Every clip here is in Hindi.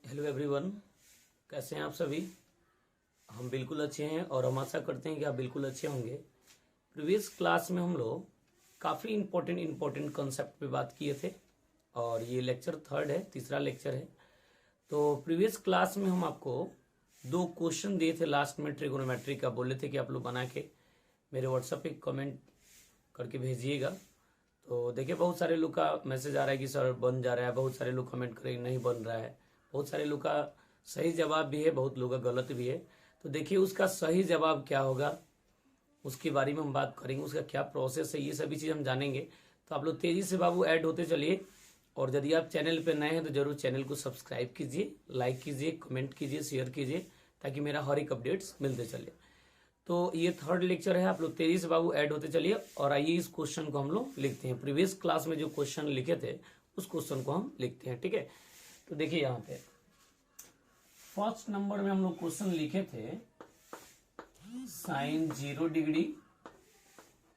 हेलो एवरीवन, कैसे हैं आप सभी। हम बिल्कुल अच्छे हैं और हम आशा करते हैं कि आप बिल्कुल अच्छे होंगे। प्रीवियस क्लास में हम लोग काफ़ी इम्पोर्टेंट कॉन्सेप्ट पे बात किए थे और ये लेक्चर थर्ड है, तीसरा लेक्चर है। तो प्रीवियस क्लास में हम आपको दो क्वेश्चन दिए थे लास्ट में ट्रिगोनोमेट्री का। बोले थे कि आप लोग बना के मेरे व्हाट्सएप पे कमेंट करके भेजिएगा। तो देखिए बहुत सारे लोग का मैसेज आ रहा है कि सर बन जा रहा है, बहुत सारे लोग कमेंट करें नहीं बन रहा है, बहुत सारे लोग का सही जवाब भी है, बहुत लोग का गलत भी है। तो देखिए उसका सही जवाब क्या होगा उसके बारे में हम बात करेंगे, उसका क्या प्रोसेस है, ये सभी चीज़ हम जानेंगे। तो आप लोग तेजी से बाबू ऐड होते चलिए। और यदि आप चैनल पे नए हैं तो जरूर चैनल को सब्सक्राइब कीजिए, लाइक कीजिए, कमेंट कीजिए, शेयर कीजिए, ताकि मेरा हर एक अपडेट्स मिलते चले। तो ये थर्ड लेक्चर है, आप लोग तेजी से बाबू ऐड होते चलिए। और आइए इस क्वेश्चन को हम लोग लिखते हैं। प्रीवियस क्लास में जो क्वेश्चन लिखे थे उस क्वेश्चन को हम लिखते हैं, ठीक है। तो देखिए यहाँ पे फर्स्ट नंबर में हम लोग क्वेश्चन लिखे थे sine 0 degree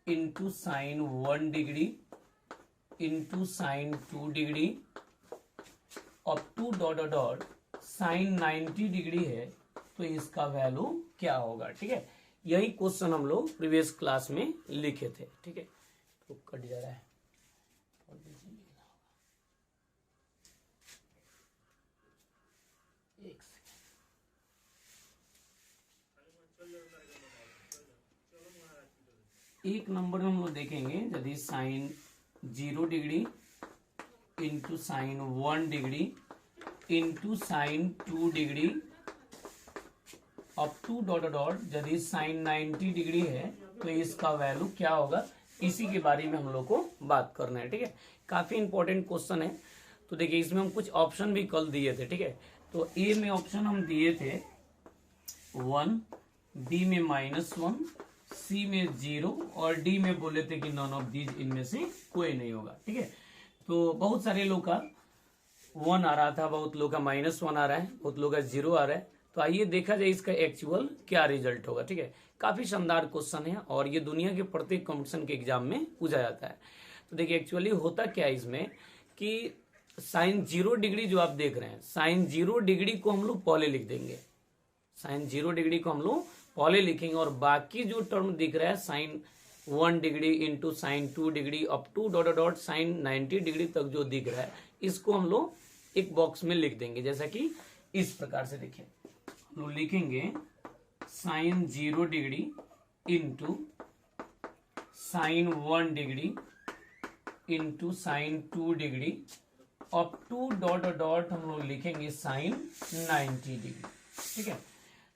into sine 1 degree into sine 2 degree up to dot dot sine 90 degree है, तो इसका वैल्यू क्या होगा, ठीक है। यही क्वेश्चन हम लोग प्रीवियस क्लास में लिखे थे, ठीक है। तो कट जा रहा है, एक सेकेंड। एक नंबर में हम लोग देखेंगे यदि sine 0 degree into sine 1 degree into sine 2 degree up to dot dot यदि साइन 90 डिग्री है तो इसका वैल्यू क्या होगा, इसी के बारे में हम लोग को बात करना है, ठीक है। काफी इंपॉर्टेंट क्वेश्चन है। तो देखिए इसमें हम कुछ ऑप्शन भी कल दिए थे, ठीक है। तो ए में ऑप्शन हम दिए थे 1, बी में -1, सी में 0 और डी में बोले थे कि नॉन ऑफ दीज, इनमें से कोई नहीं होगा, ठीक है। तो बहुत सारे लोग का 1 आ रहा था, बहुत लोग का -1 आ रहा है, बहुत लोग का 0 आ रहा है। तो आइए देखा जाए इसका एक्चुअल क्या रिजल्ट होगा, ठीक है। काफी शानदार क्वेश्चन है और ये दुनिया के प्रत्येक कंपटीशन के एग्जाम में पूछा जाता है। तो देखिए एक्चुअली होता क्या है इसमें कि साइन 0 डिग्री जो आप देख रहे हैं, साइन 0 डिग्री को हम लोग पहले लिख देंगे, साइन 0 डिग्री को हम लोग पहले लिखेंगे और बाकी जो टर्म दिख रहा है sine 1 degree into sine 2 degree up to dot dot sine 90 degree तक जो दिख रहा है इसको हम लोग एक बॉक्स में लिख देंगे। जैसा कि इस प्रकार से देखिए हम लोग लिखेंगे sine 0 degree into sine 1 degree into sine 2 degree up to dot dot हम लोग लिखेंगे साइन 90 डिग्री, ठीक है।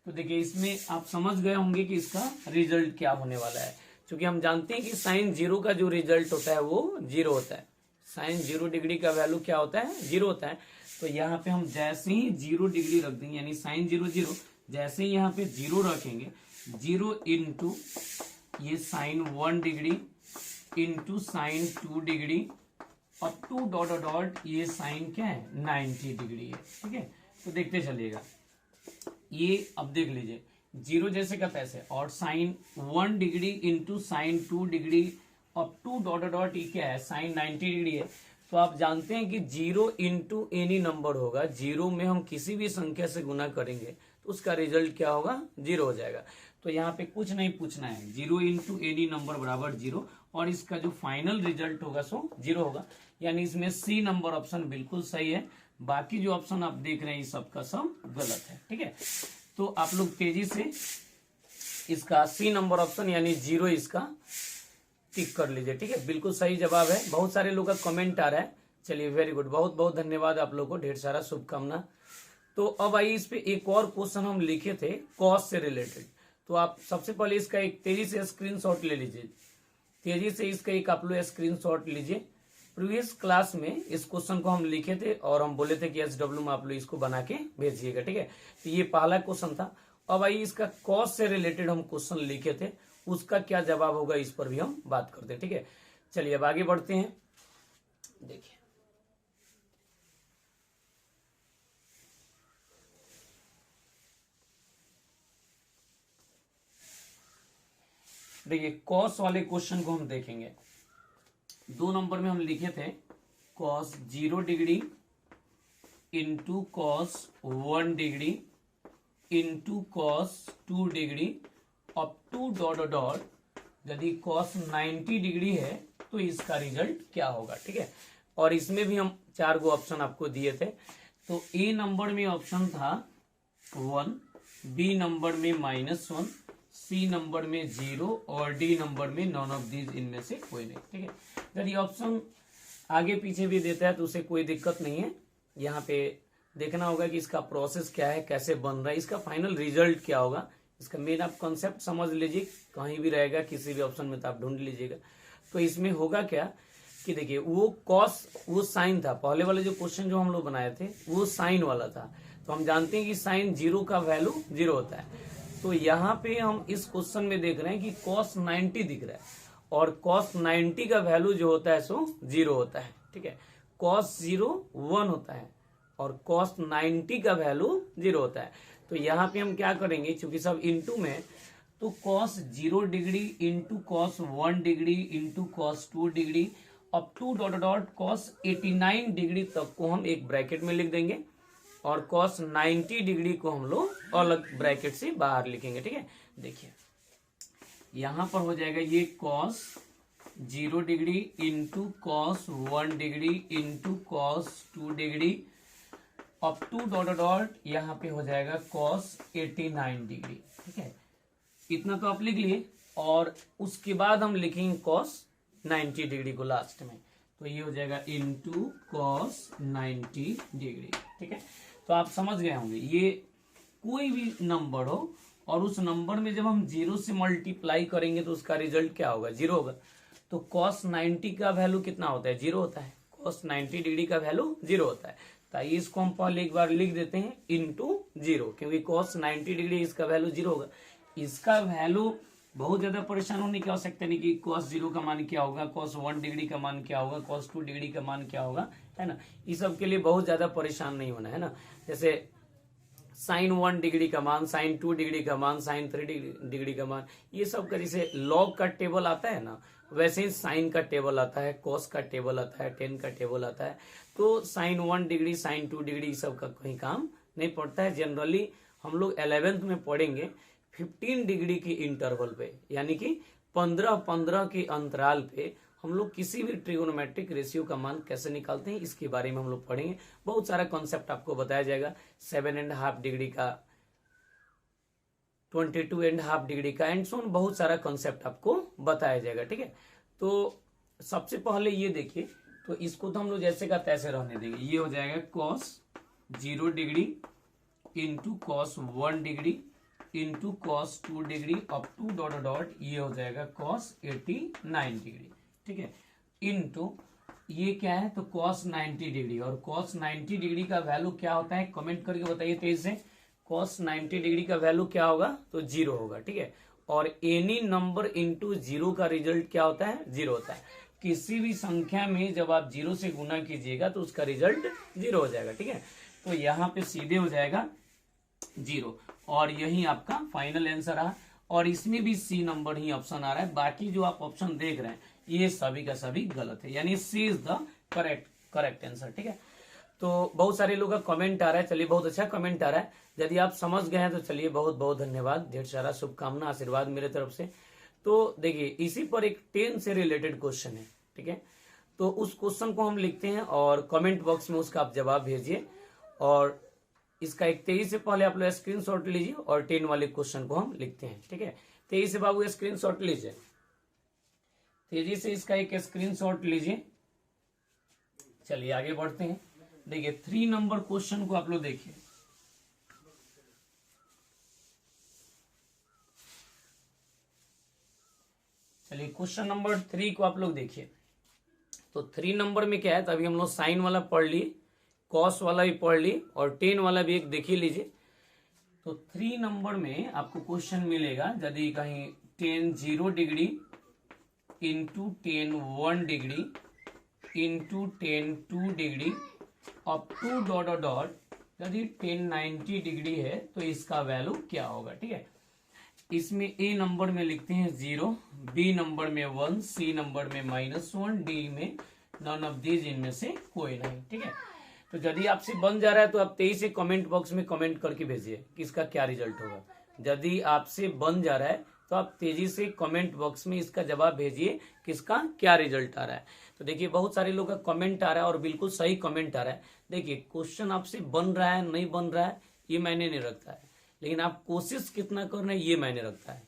तो देखिए इसमें आप समझ गए होंगे कि इसका रिजल्ट क्या होने वाला है, क्योंकि हम जानते हैं कि साइन 0 का जो रिजल्ट होता है वो 0 होता है। साइन 0 डिग्री का वैल्यू क्या होता है, 0 होता है। तो यहाँ पे हम जैसे ही 0 डिग्री रख देंगे, यानी साइन 0 0, जैसे ही यहाँ पे 0 रखेंगे, 0 इंटू ये sine 1 degree into sine 2 degree up to dot dot ये साइन क्या है 90 डिग्री है, ठीक है। तो देखते चलिएगा ये, अब देख लीजिए 0 जैसे का तैसे और sine 1 degree into sine 2 degree up to dot dot ये क्या है साइन 90 डिग्री है। तो आप जानते हैं कि 0 इंटू एनी नंबर होगा, 0 में हम किसी भी संख्या से गुना करेंगे तो उसका रिजल्ट क्या होगा, 0 हो जाएगा। तो यहाँ पे कुछ नहीं पूछना है, 0 इंटू एनी नंबर बराबर 0 और इसका जो फाइनल रिजल्ट होगा सो 0 होगा। यानी इसमें सी नंबर ऑप्शन बिल्कुल सही है, बाकी जो ऑप्शन आप देख रहे हैं सब का सब गलत है, ठीक है। तो आप लोग तेजी से इसका सी नंबर ऑप्शन यानी 0 इसका टिक कर लीजिए, ठीक है। बिल्कुल सही जवाब है। बहुत सारे लोग का कमेंट आ रहा है, चलिए वेरी गुड, बहुत बहुत धन्यवाद आप लोग को, ढेर सारा शुभकामना। तो अब आइए इस पे एक और क्वेश्चन हम लिखे थे कॉस से रिलेटेड। तो आप सबसे पहले इसका एक तेजी से स्क्रीनशॉट ले लीजिए, तेजी से इसका एक आप लोग स्क्रीनशॉट लीजिए। प्रीवियस क्लास में इस क्वेश्चन को हम लिखे थे और हम बोले थे कि SW में आप लोग इसको बना के भेजिएगा, ठीक है। तो ये पहला क्वेश्चन था। अब आइए इसका कॉस से रिलेटेड हम क्वेश्चन लिखे थे, उसका क्या जवाब होगा इस पर भी हम बात करते हैं, ठीक है। चलिए अब आगे बढ़ते हैं। देखिए देखिए कॉस वाले क्वेश्चन को हम देखेंगे। 2 नंबर में हम लिखे थे cos 0 degree into cos 1 degree into cos 2 degree up to dot dot यदि कॉस 90 डिग्री है तो इसका रिजल्ट क्या होगा। ठीक है, और इसमें भी हम 4 गो ऑप्शन आपको दिए थे। तो ए नंबर में ऑप्शन था 1, बी नंबर में -1, सी नंबर में 0 और डी नंबर में नॉन ऑफ दीज, इनमें से कोई नहीं। ठीक है, यदि ऑप्शन आगे पीछे भी देता है तो उसे कोई दिक्कत नहीं है। यहाँ पे देखना होगा कि इसका प्रोसेस क्या है, कैसे बन रहा है, इसका फाइनल रिजल्ट क्या होगा। इसका मेन आप कॉन्सेप्ट समझ लीजिए, कहीं भी रहेगा किसी भी ऑप्शन में तो आप ढूंढ लीजिएगा। तो इसमें होगा क्या कि देखिए वो साइन था, पहले वाले जो क्वेश्चन जो हम लोग बनाए थे वो साइन वाला था। तो हम जानते हैं कि साइन 0 का वैल्यू 0 होता है। तो यहाँ पे हम इस क्वेश्चन में देख रहे हैं कि cos 90 दिख रहा है और cos 90 का वैल्यू जो होता है सो 0 होता है। ठीक है, cos 0 1 होता है और cos 90 का वैल्यू 0 होता है। तो यहाँ पे हम क्या करेंगे, चूंकि सब इंटू में, तो cos 0 degree into cos 1 degree into cos 2 degree up to dot dot cos 89 degree तक को हम एक ब्रैकेट में लिख देंगे और cos 90 डिग्री को हम लोग अलग ब्रैकेट से बाहर लिखेंगे। ठीक है, देखिए यहां पर हो जाएगा ये cos 0 degree into cos 1 degree into cos 2 degree up to dot dot यहाँ पे हो जाएगा cos 89 डिग्री। ठीक है, इतना तो आप लिख लिए और उसके बाद हम लिखेंगे cos 90 डिग्री को लास्ट में, तो ये हो जाएगा इंटू cos 90 डिग्री। ठीक है, तो आप समझ गए होंगे ये कोई भी नंबर हो और उस नंबर में जब हम 0 से मल्टीप्लाई करेंगे तो उसका रिजल्ट क्या होगा, 0 होगा। तो cos 90 का वैल्यू कितना होता है, 0 होता है। cos 90 डिग्री का वैल्यू 0 होता है। तो इसको हम पहले एक बार लिख देते हैं इंटू 0, क्योंकि cos 90 डिग्री इसका वैल्यू 0 होगा। इसका वैल्यू बहुत ज्यादा परेशान होने की आवश्यकता नहीं कि cos 0 का मान क्या होगा, cos 1 डिग्री का मान क्या होगा, cos 2 डिग्री का मान क्या होगा, है ना। इस सब के लिए बहुत ज्यादा परेशान नहीं होना है ना। जैसे sin 1 डिग्री का मान, sin 2 डिग्री का मान, sin 3 डिग्री का मान, ये सब का जैसे log का टेबल आता है ना, वैसे ही sin का टेबल आता है, cos का टेबल आता है, tan का टेबल आता है। तो sin 1 डिग्री, sin 2 डिग्री सब का कहीं काम नहीं पड़ता है। जनरली हम लोग 11th में पढ़ेंगे 15 डिग्री के इंटरवल पे, यानी कि 15-15 के अंतराल पे हम लोग किसी भी ट्रिगोनोमेट्रिक रेशियो का मान कैसे निकालते हैं, इसके बारे में हम लोग पढ़ेंगे। बहुत सारा कॉन्सेप्ट आपको बताया जाएगा, 7.5 डिग्री का, 22.5 डिग्री का एंड सो ऑन, बहुत सारा कॉन्सेप्ट आपको बताया जाएगा। ठीक है, तो सबसे पहले ये देखिए, तो इसको तो हम लोग जैसे का तैसे रहने देंगे। ये हो जाएगा cos 0 degree into cos 1 degree into cos 2 degree up to dot dot, ये हो जाएगा cos 89 डिग्री। ठीक है, इंटू ये क्या है, तो cos 90 डिग्री, और cos 90 डिग्री का वैल्यू क्या होता है, कमेंट करके बताइए तेज से। cos 90 डिग्री का वैल्यू क्या होगा, तो 0 होगा। ठीक है, और एनी नंबर इंटू 0 का रिजल्ट क्या होता है, 0 होता है। किसी भी संख्या में जब आप 0 से गुना कीजिएगा तो उसका रिजल्ट 0 हो जाएगा। ठीक है, तो यहाँ पे सीधे हो जाएगा 0 और यही आपका फाइनल आंसर रहा। और इसमें भी सी नंबर ही ऑप्शन आ रहा है, बाकी जो आप ऑप्शन देख रहे हैं ये सभी का सभी गलत है, यानी सी इज द करेक्ट आंसर। ठीक है, तो बहुत सारे लोगों का कमेंट आ रहा है, चलिए बहुत अच्छा कमेंट आ रहा है। यदि आप समझ गए हैं तो चलिए बहुत बहुत धन्यवाद, ढेर सारा शुभकामना आशीर्वाद मेरे तरफ से। तो देखिए इसी पर एक 10 से रिलेटेड क्वेश्चन है। ठीक है, तो उस क्वेश्चन को हम लिखते हैं और कमेंट बॉक्स में उसका आप जवाब भेजिए। और इसका एक 23 से पहले आप लोग स्क्रीनशॉट लीजिए और 10 वाले क्वेश्चन को हम लिखते हैं। ठीक है, 23 से बाबू स्क्रीनशॉट लीजिए, तेजी से इसका एक स्क्रीनशॉट लीजिए। चलिए आगे बढ़ते हैं। देखिए 3 नंबर क्वेश्चन को आप लोग देखिए। चलिए क्वेश्चन नंबर 3 को आप लोग देखिए। तो 3 नंबर में क्या है, तो अभी हम लोग साइन वाला पढ़ लिए, कॉस वाला भी पढ़ लिए और 10 वाला भी एक देख ही लीजिए। तो 3 नंबर में आपको क्वेश्चन मिलेगा, यदि कहीं tan 0 degree into tan 1 degree into tan 2 degree up to dot dot, यदि tan 90 डिग्री है तो इसका वैल्यू क्या होगा। ठीक है, इसमें ए नंबर में लिखते हैं 0, बी नंबर में 1, सी नंबर में -1, डी में नॉन ऑफ दीज, इनमें से कोई नहीं। ठीक है, तो यदि आपसे बन जा रहा है तो आप तेजी से कमेंट बॉक्स में कमेंट करके भेजिए कि इसका क्या रिजल्ट होगा। यदि आपसे बन जा रहा है तो आप तेजी से कमेंट बॉक्स में इसका जवाब भेजिए कि इसका क्या रिजल्ट आ रहा है। तो देखिए बहुत सारे लोग का कमेंट आ रहा है और बिल्कुल सही कमेंट आ रहा है। देखिए क्वेश्चन आपसे बन रहा है नहीं बन रहा है ये मायने नहीं रखता है, लेकिन आप कोशिश कितना कर रहे हैं ये मायने रखता है।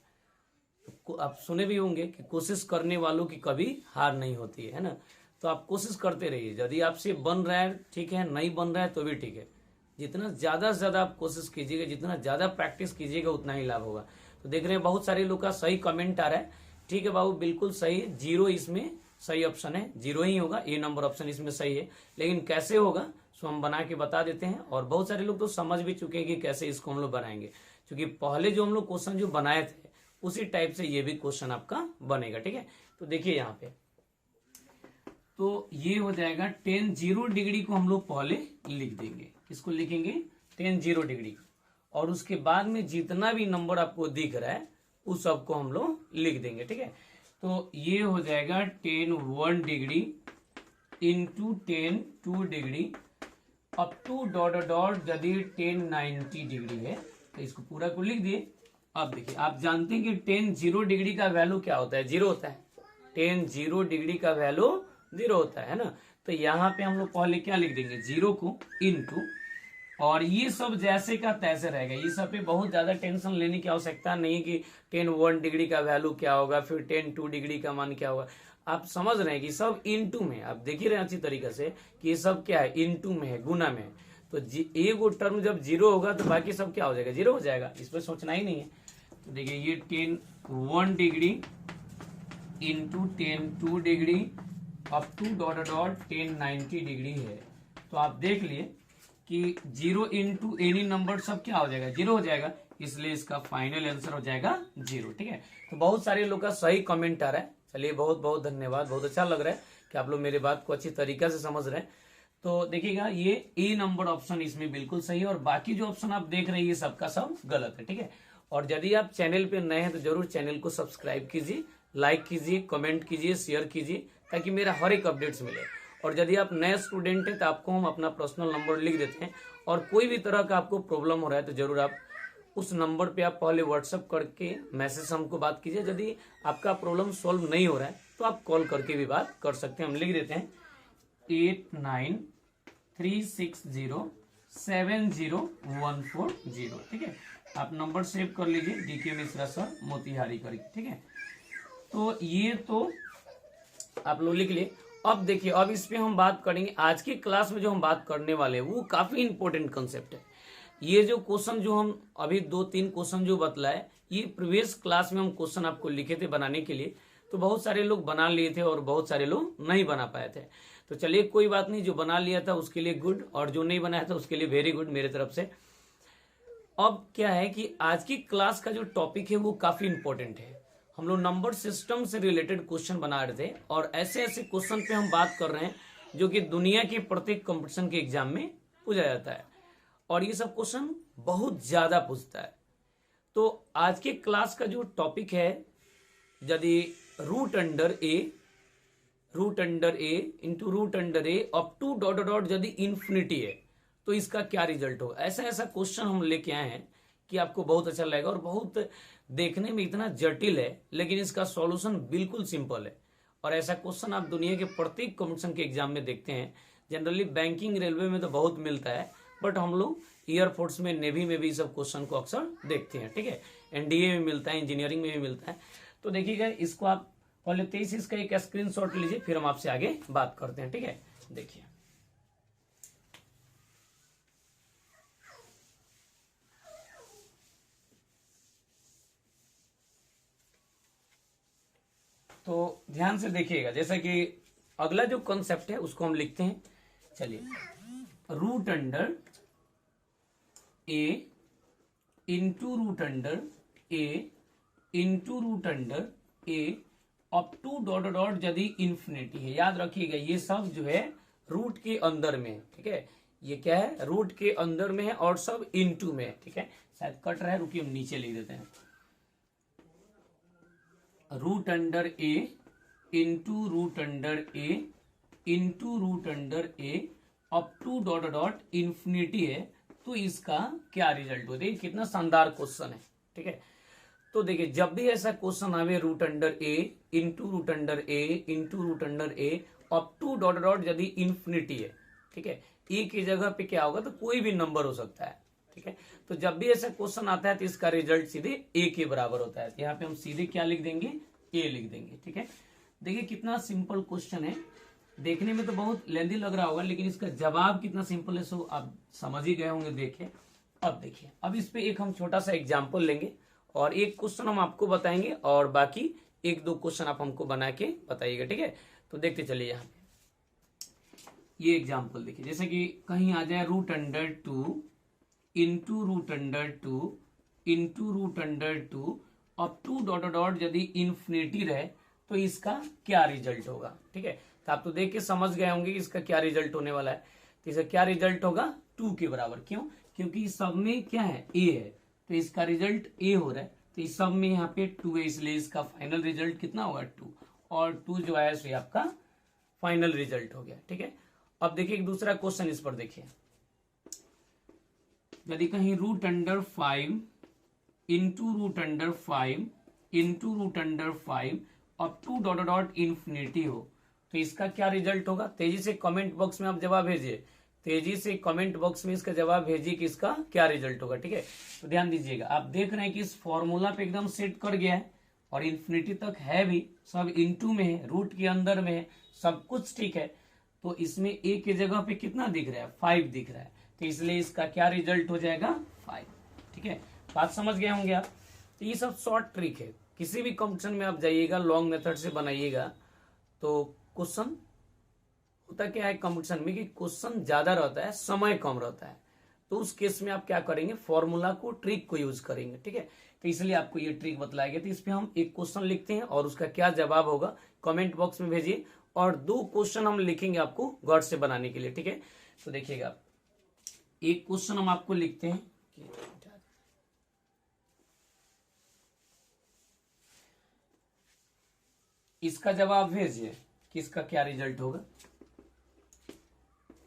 आप सुने भी होंगे कि कोशिश करने वालों की कभी हार नहीं होती है ना। तो आप कोशिश करते रहिए, यदि आपसे बन रहा है ठीक है, नहीं बन रहा है तो भी ठीक है। जितना ज्यादा से ज्यादा आप कोशिश कीजिएगा, जितना ज्यादा प्रैक्टिस कीजिएगा उतना ही लाभ होगा। तो देख रहे हैं बहुत सारे लोग का सही कमेंट आ रहा है। ठीक है बाबू, बिल्कुल सही, 0 इसमें सही ऑप्शन है, 0 ही होगा, ए नंबर ऑप्शन इसमें सही है। लेकिन कैसे होगा सो हम बना के बता देते हैं, और बहुत सारे लोग तो समझ भी चुके हैं कि कैसे इसको हम लोग बनाएंगे, क्योंकि पहले जो हम लोग क्वेश्चन जो बनाए थे उसी टाइप से ये भी क्वेश्चन आपका बनेगा। ठीक है, तो देखिए यहाँ पे तो ये हो जाएगा 10 0 डिग्री को हम लोग पहले लिख देंगे। इसको लिखेंगे 10 0 डिग्री, और उसके बाद में जितना भी नंबर आपको दिख रहा है उस सबको हम लोग लिख देंगे। ठीक है, तो ये हो जाएगा 10 1 degree into 10 2 degree up to dot dot यदि 10 90 डिग्री है तो इसको पूरा को लिख दिए। अब देखिए आप जानते हैं कि 10 0 डिग्री का वैल्यू क्या होता है, 0 होता है। 10 0 डिग्री का वैल्यू 0 होता है ना। तो यहाँ पे हम लोग पहले क्या लिख देंगे, 0 को इंटू, और ये सब जैसे का तैसे रहेगा। ये सब पे बहुत ज्यादा टेंशन लेने की आवश्यकता नहीं है कि 10 1 डिग्री का वैल्यू क्या होगा, फिर 10 2 डिग्री का मान क्या होगा। आप समझ रहे हैं कि सब इनटू में, आप देख ही रहे हैं अच्छी तरीके से कि ये सब क्या है, इनटू में है, गुना में है। तो एक टर्म जब 0 होगा तो बाकी सब क्या हो जाएगा, 0 हो जाएगा। इस पर सोचना ही नहीं है। तो देखिए ये 10 1 degree into 10 2 degree up to dot dot 10 90 degree है। तो आप देख लिए कि 0 इंटू एनी नंबर सब क्या हो जाएगा, 0 हो जाएगा, इसलिए इसका फाइनल आंसर हो जाएगा 0। ठीक है, तो बहुत सारे लोग का सही कमेंट आ रहा है। चलिए बहुत बहुत धन्यवाद, बहुत अच्छा लग रहा है कि आप लोग मेरे बात को अच्छी तरीके से समझ रहे हैं। तो देखिएगा ये ए नंबर ऑप्शन इसमें बिल्कुल सही है, और बाकी जो ऑप्शन आप देख रहे हैं ये सबका सब गलत है। ठीक है, और यदि आप चैनल पे नए हैं तो जरूर चैनल को सब्सक्राइब कीजिए, लाइक कीजिए, कमेंट कीजिए, शेयर कीजिए, ताकि मेरा हर एक अपडेट्स मिले। और यदि आप नए स्टूडेंट हैं तो आपको हम अपना पर्सनल नंबर लिख देते हैं, और कोई भी तरह का आपको प्रॉब्लम हो रहा है तो जरूर आप उस नंबर पे आप पहले व्हाट्सएप करके मैसेज हमको बात कीजिए। यदि आपका प्रॉब्लम सॉल्व नहीं हो रहा है तो आप कॉल करके भी बात कर सकते हैं। हम लिख देते हैं 8936070140। ठीक है, आप नंबर सेव कर लीजिए, डीके मिश्रा सर, मोतिहारी करके। ठीक है, तो ये तो आप लोग लिख लिए। अब देखिए अब इस पे हम बात करेंगे। आज की क्लास में जो हम बात करने वाले हैं वो काफी इंपॉर्टेंट कंसेप्ट है। ये जो क्वेश्चन जो हम अभी 2-3 क्वेश्चन जो बतलाए, ये प्रीवियस क्लास में हम क्वेश्चन आपको लिखे थे बनाने के लिए, तो बहुत सारे लोग बना लिए थे और बहुत सारे लोग नहीं बना पाए थे। तो चलिए कोई बात नहीं, जो बना लिया था उसके लिए गुड, और जो नहीं बनाया था उसके लिए वेरी गुड मेरे तरफ से। अब क्या है कि आज की क्लास का जो टॉपिक है वो काफी इंपॉर्टेंट है। हम लोग नंबर सिस्टम से रिलेटेड क्वेश्चन बना रहे थे, और ऐसे ऐसे क्वेश्चन पे हम बात कर रहे हैं जो कि दुनिया के प्रत्येक कंपटीशन के एग्जाम में पूछा जाता है, और ये सब क्वेश्चन बहुत ज्यादा पूछता है। तो आज के क्लास का जो टॉपिक है, यदि root under A into root under A up to dot dot यदि इंफिनिटी है तो इसका क्या रिजल्ट होगा। ऐसा ऐसा क्वेश्चन हम लेके आए हैं कि आपको बहुत अच्छा लगेगा, और बहुत देखने में इतना जटिल है लेकिन इसका सॉल्यूशन बिल्कुल सिंपल है। और ऐसा क्वेश्चन आप दुनिया के प्रत्येक कंपटीशन के एग्जाम में देखते हैं। जनरली बैंकिंग, रेलवे में तो बहुत मिलता है, बट हम लोग एयरफोर्स में, नेवी में भी सब क्वेश्चन को अक्सर देखते हैं। ठीक है, एनडीए में मिलता है, इंजीनियरिंग में भी मिलता है। तो देखिएगा इसको आप पहले 23 इसका एक स्क्रीनशॉट लीजिए, फिर हम आपसे आगे बात करते हैं। ठीक है, देखिए तो ध्यान से देखिएगा, जैसा कि अगला जो कॉन्सेप्ट है उसको हम लिखते हैं। चलिए, root under A into root under A into root under A up to dot dot यदि इंफिनिटी है। याद रखिएगा ये सब जो है रूट के अंदर में है। ठीक है, ये क्या है, रूट के अंदर में है और सब इनटू में है। ठीक है, शायद कट रहा है, रुकिए हम नीचे लिख देते हैं। Root under A into root under A into root under A up to dot dot infinity है तो इसका क्या रिजल्ट हो। देखिए कितना शानदार क्वेश्चन है, ठीक है। तो देखिए जब भी ऐसा क्वेश्चन आवे root under A into root under A into root under A up to dot dot यदि इन्फिनिटी है, ठीक है, ए की जगह पे क्या होगा तो कोई भी नंबर हो सकता है, ठीक है। तो जब भी ऐसा क्वेश्चन आता है तो इसका रिजल्ट सीधे ए के बराबर होता है। यहाँ पे हम सीधे क्या लिख देंगे, ए लिख देंगे, ठीक है। देखिए कितना सिंपल क्वेश्चन है, देखने में तो बहुत लेंदी लग रहा होगा लेकिन इसका जवाब कितना सिंपल है सो आप समझ ही गए होंगे। देखिए अब देखिए, अब इस पे एक हम छोटा सा एग्जाम्पल लेंगे और एक क्वेश्चन हम आपको बताएंगे और बाकी एक दो क्वेश्चन आप हमको बना के बताइएगा, ठीक है। तो देखते चलिए यहाँ पे ये एग्जाम्पल देखिए, जैसे कि कहीं आ जाए root under two into root under two into root under two up to dot dot यदि इन्फिनिटी रहे तो इसका क्या रिजल्ट होगा, ठीक है। तो आप तो देख के समझ गए होंगे कि इसका क्या रिजल्ट होने वाला है। तो इसका क्या रिजल्ट होगा, 2 के बराबर। क्यों, क्योंकि सब में क्या है, ए है, तो इसका रिजल्ट ए हो रहा है। तो इस सब में यहाँ पे 2 है, इसलिए इसका फाइनल रिजल्ट कितना होगा, 2। और 2 जो है सो आपका फाइनल रिजल्ट हो गया, ठीक है। अब देखिए एक दूसरा क्वेश्चन इस पर देखिए, यदि कहीं root under 5 into root under 5 into root under 5 up to dot dot infinity हो तो इसका क्या रिजल्ट होगा। तेजी से कमेंट बॉक्स में आप जवाब भेजिए, तेजी से कमेंट बॉक्स में इसका जवाब भेजिए कि इसका क्या रिजल्ट होगा, ठीक है। तो ध्यान दीजिएगा, आप देख रहे हैं कि इस फॉर्मूला पे एकदम सेट कर गया है और इन्फिनिटी तक है भी, सब इनटू में है, रूट के अंदर में है, सब कुछ ठीक है। तो इसमें ए की जगह पे कितना दिख रहा है, 5 दिख रहा है, तो इसलिए इसका क्या रिजल्ट हो जाएगा, 5, ठीक है। बात समझ गए होंगे आप। तो ये सब शॉर्ट ट्रिक है, किसी भी कंपटीशन में आप जाइएगा लॉन्ग मेथड से बनाइएगा तो क्वेश्चन होता क्या है कंपटीशन में कि क्वेश्चन ज्यादा रहता है, समय कम रहता है, तो उस केस में आप क्या करेंगे, फॉर्मूला को, ट्रिक को यूज करेंगे, ठीक है। तो इसलिए आपको ये ट्रिक बतलाया गया। तो इस पे हम एक क्वेश्चन लिखते हैं और उसका क्या जवाब होगा कमेंट बॉक्स में भेजिए, और 2 क्वेश्चन हम लिखेंगे आपको गढ़ से बनाने के लिए, ठीक है। तो देखिएगा एक क्वेश्चन हम आपको लिखते हैं, इसका जवाब भेजिए कि इसका क्या रिजल्ट होगा।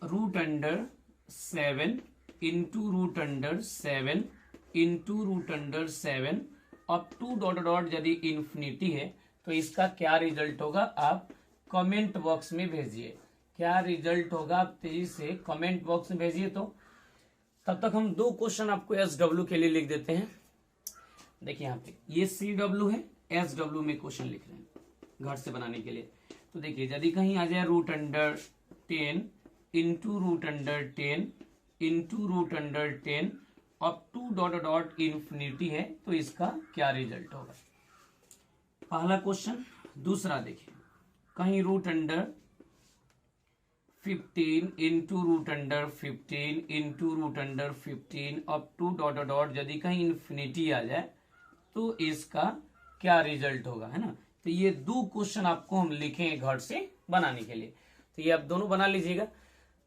Root under 7 into root under 7 into root under 7 up to dot dot यदि इन्फिनिटी है तो इसका क्या रिजल्ट होगा, आप कमेंट बॉक्स में भेजिए। क्या रिजल्ट होगा आप तेजी से कमेंट बॉक्स में भेजिए। तो तब तक हम 2 क्वेश्चन आपको SW के लिए लिख देते हैं। देखिए यहाँ पे ये CW है, SW में क्वेश्चन लिख रहे हैं घर से बनाने के लिए। तो देखिए यदि कहीं आ जाए root under 10 into root under 10 into root under 10 up to dot dot infinity है तो इसका क्या रिजल्ट होगा, पहला क्वेश्चन। दूसरा देखिए कहीं root under 15 into root under 15 into root under 15 up to dot dot यदि कहीं इन्फिनिटी आ जाए तो इसका क्या रिजल्ट होगा, है ना। तो ये 2 क्वेश्चन आपको हम लिखेंगे घर से बनाने के लिए, तो ये आप दोनों बना लीजिएगा।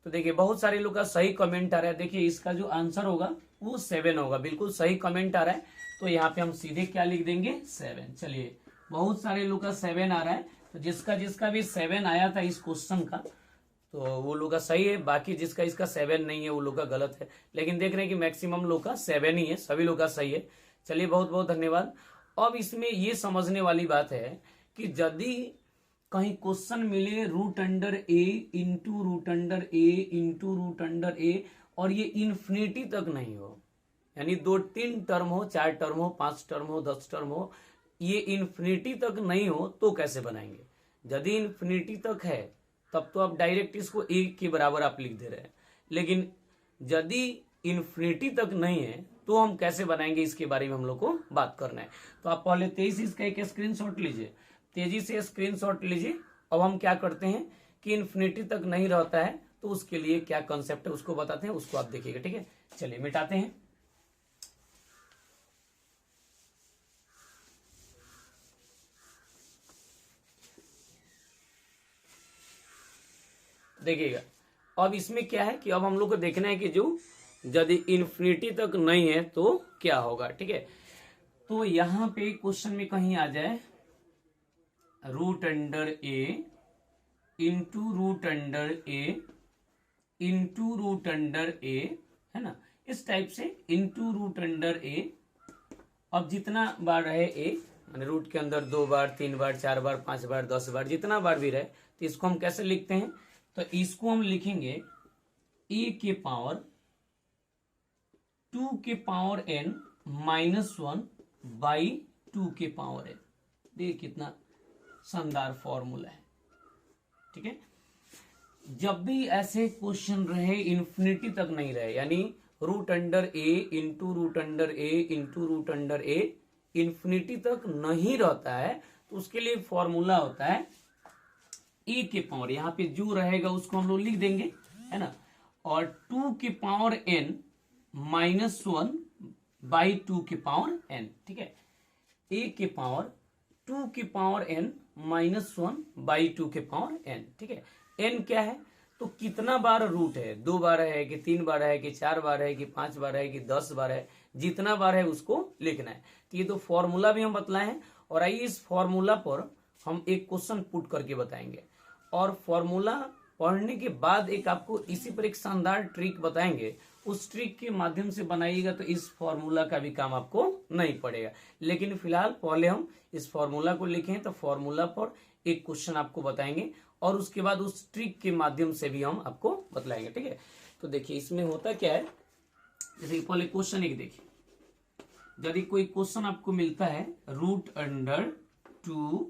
तो देखिए बहुत सारे लोग का सही कमेंट आ रहा है, देखिए इसका जो आंसर होगा वो 7 होगा, बिल्कुल सही कमेंट आ रहा है। तो यहाँ पे हम सीधे क्या लिख देंगे, 7। चलिए बहुत सारे लोग का 7 आ रहा है, तो जिसका जिसका भी 7 आया था इस क्वेश्चन का तो वो लोग का सही है, बाकी जिसका इसका 7 नहीं है वो लोग का गलत है। लेकिन देख रहे हैं कि मैक्सिमम लोग का 7 ही है, सभी लोग का सही है। चलिए बहुत बहुत धन्यवाद। अब इसमें ये समझने वाली बात है कि यदि कहीं क्वेश्चन मिले root under A into root under A into root under ए और ये इन्फिनिटी तक नहीं हो, यानी 2-3 टर्म हो, 4 टर्म हो, 5 टर्म हो, 10 टर्म हो, ये इन्फिनिटी तक नहीं हो तो कैसे बनाएंगे। यदि इन्फिनिटी तक है तब तो आप डायरेक्ट इसको ए के बराबर आप लिख दे रहे हैं, लेकिन यदि इन्फिनिटी तक नहीं है तो हम कैसे बनाएंगे, इसके बारे में हम लोग को बात करना है। तो आप पहले तेजी से इसका एक स्क्रीनशॉट लीजिए, तेजी से स्क्रीनशॉट लीजिए। अब हम क्या करते हैं कि इन्फिनिटी तक नहीं रहता है तो उसके लिए क्या कॉन्सेप्ट है उसको बताते हैं, उसको आप देखिएगा, ठीक है। चलिए मिटाते हैं। देखिएगा अब इसमें क्या है कि अब हम लोग को देखना है कि जो यदि इन्फिनिटी तक नहीं है तो क्या होगा, ठीक है। तो यहां पे क्वेश्चन में कहीं आ जाए root under A into root under A into root under ए, है ना, इस टाइप से इंटू रूट अंडर ए। अब जितना बार रहे ए, माने रूट के अंदर 2 बार 3 बार 4 बार 5 बार 10 बार जितना बार भी रहे, तो इसको हम कैसे लिखते हैं? तो इसको हम लिखेंगे ए के पावर 2 के पावर n माइनस 1 बाई 2 के पावर n। देखिए कितना शानदार फॉर्मूला है, ठीक है। जब भी ऐसे क्वेश्चन रहे इन्फिनिटी तक नहीं रहे, यानी root under A into root under A into root under A infinity तक नहीं रहता है, तो उसके लिए फॉर्मूला होता है ए के पावर, यहाँ पे जो रहेगा उसको हम लोग लिख देंगे, है ना, और 2 के पावर n माइनस 1 बाई 2 के पावर n, ठीक है। ए के पावर 2 के पावर n माइनस 1 बाई 2 के पावर n, ठीक है। n क्या है? तो कितना बार रूट है, 2 बार है कि 3 बार है कि 4 बार है कि 5 बार है कि 10 बार है, जितना बार है उसको लिखना है। तो ये तो फॉर्मूला भी हम बतलाए हैं, और आइए इस फॉर्मूला पर हम एक क्वेश्चन पुट करके बताएंगे, और फॉर्मूला पढ़ने के बाद एक आपको इसी पर एक शानदार ट्रिक बताएंगे। उस ट्रिक के माध्यम से बनाइएगा तो इस फॉर्मूला का भी काम आपको नहीं पड़ेगा। लेकिन फिलहाल पहले हम इस फॉर्मूला को लिखें, तो फॉर्मूला पर एक क्वेश्चन आपको बताएंगे और उसके बाद उस ट्रिक के माध्यम से भी हम आपको बतलाएंगे, ठीक है। तो देखिए इसमें होता क्या है, जैसे पहले क्वेश्चन एक देखिए, यदि कोई क्वेश्चन आपको मिलता है root under 2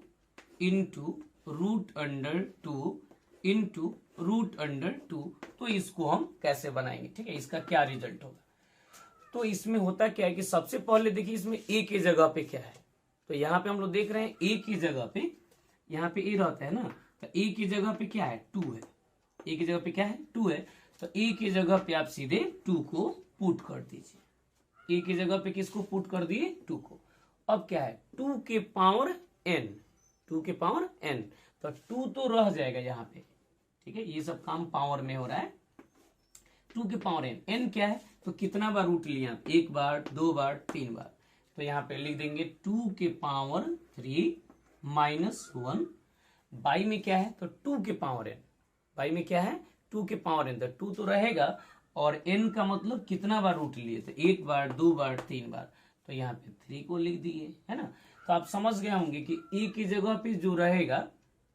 into root under 2 into root under 2, तो इसको हम कैसे बनाएंगे, ठीक है, इसका क्या रिजल्ट होगा। तो इसमें होता क्या है कि सबसे पहले देखिए इसमें ए की जगह पे क्या है, तो यहाँ पे हम लोग देख रहे हैं ए की जगह पे, यहाँ पे ए रहता है ना, तो ए की जगह पे क्या है 2 है, ए की जगह पे क्या है 2 है, तो ए की जगह पे आप सीधे 2 को पुट कर दीजिए। ए की जगह पे किसको पुट कर दिए 2 को। अब क्या है 2 के पावर n, 2 के पावर n, तो 2 तो रह जाएगा यहाँ पे, ठीक है, ये सब काम पावर में हो रहा है। 2 के पावर n, n क्या है, तो कितना बार रूट लिया, 1 बार 2 बार 3 बार, तो यहाँ पे लिख देंगे 2 के पावर 3 माइनस 1 बाई में क्या है, तो 2 के पावर n, बाई में क्या है 2 के पावर n, तो 2 तो रहेगा, और n का मतलब कितना बार रूट लिए, तो 1 बार 2 बार 3 बार, तो यहाँ पे 3 को लिख दिए, है ना। तो आप समझ गए होंगे कि e की जगह पे जो रहेगा,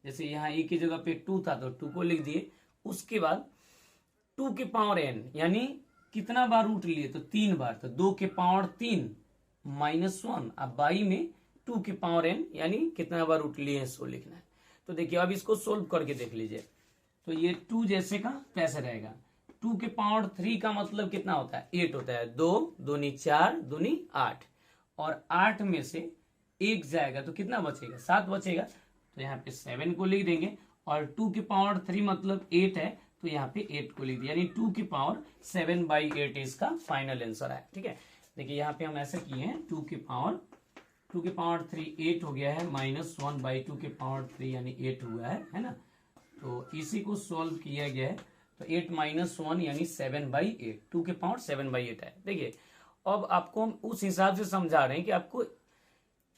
जैसे यहाँ e की जगह पे 2 था तो 2 को लिख दिए, उसके बाद 2 के पावर n यानी कितना बार रूट लिए, तो 3 बार, तो 2 के पावर 3 माइनस 1, अब बाई में 2 के पावर n यानी कितना बार रूट लिए सो लिखना है। तो देखिए अब इसको सोल्व करके देख लीजिए, तो ये 2 जैसे का कैसे रहेगा, 2 के पावर 3 का मतलब कितना होता है 8 होता है, 2 दूनी 4 दूनी 8, और 8 में से 1 जाएगा तो कितना बचेगा 7 बचेगा, तो यहाँ पे 7 को लिख देंगे, और 2 के पावर 3 मतलब 8 है, तो यहाँ पे 8 को लिख दिया, यानी 2 की पावर 7 बाई 8 इसका फाइनल आंसर है, ठीक है। देखिए यहाँ पे हम ऐसे किए हैं 2 के पावर 3 8 हो गया है, माइनस 1 बाई 2 के पावर 3 यानी 8 हुआ है ना। तो इसी को सॉल्व किया गया है, तो 8 माइनस 1 यानी 7 बाई 8, 2 के पावर 7 बाई 8 है। देखिए अब आपको हम उस हिसाब से समझा रहे हैं कि आपको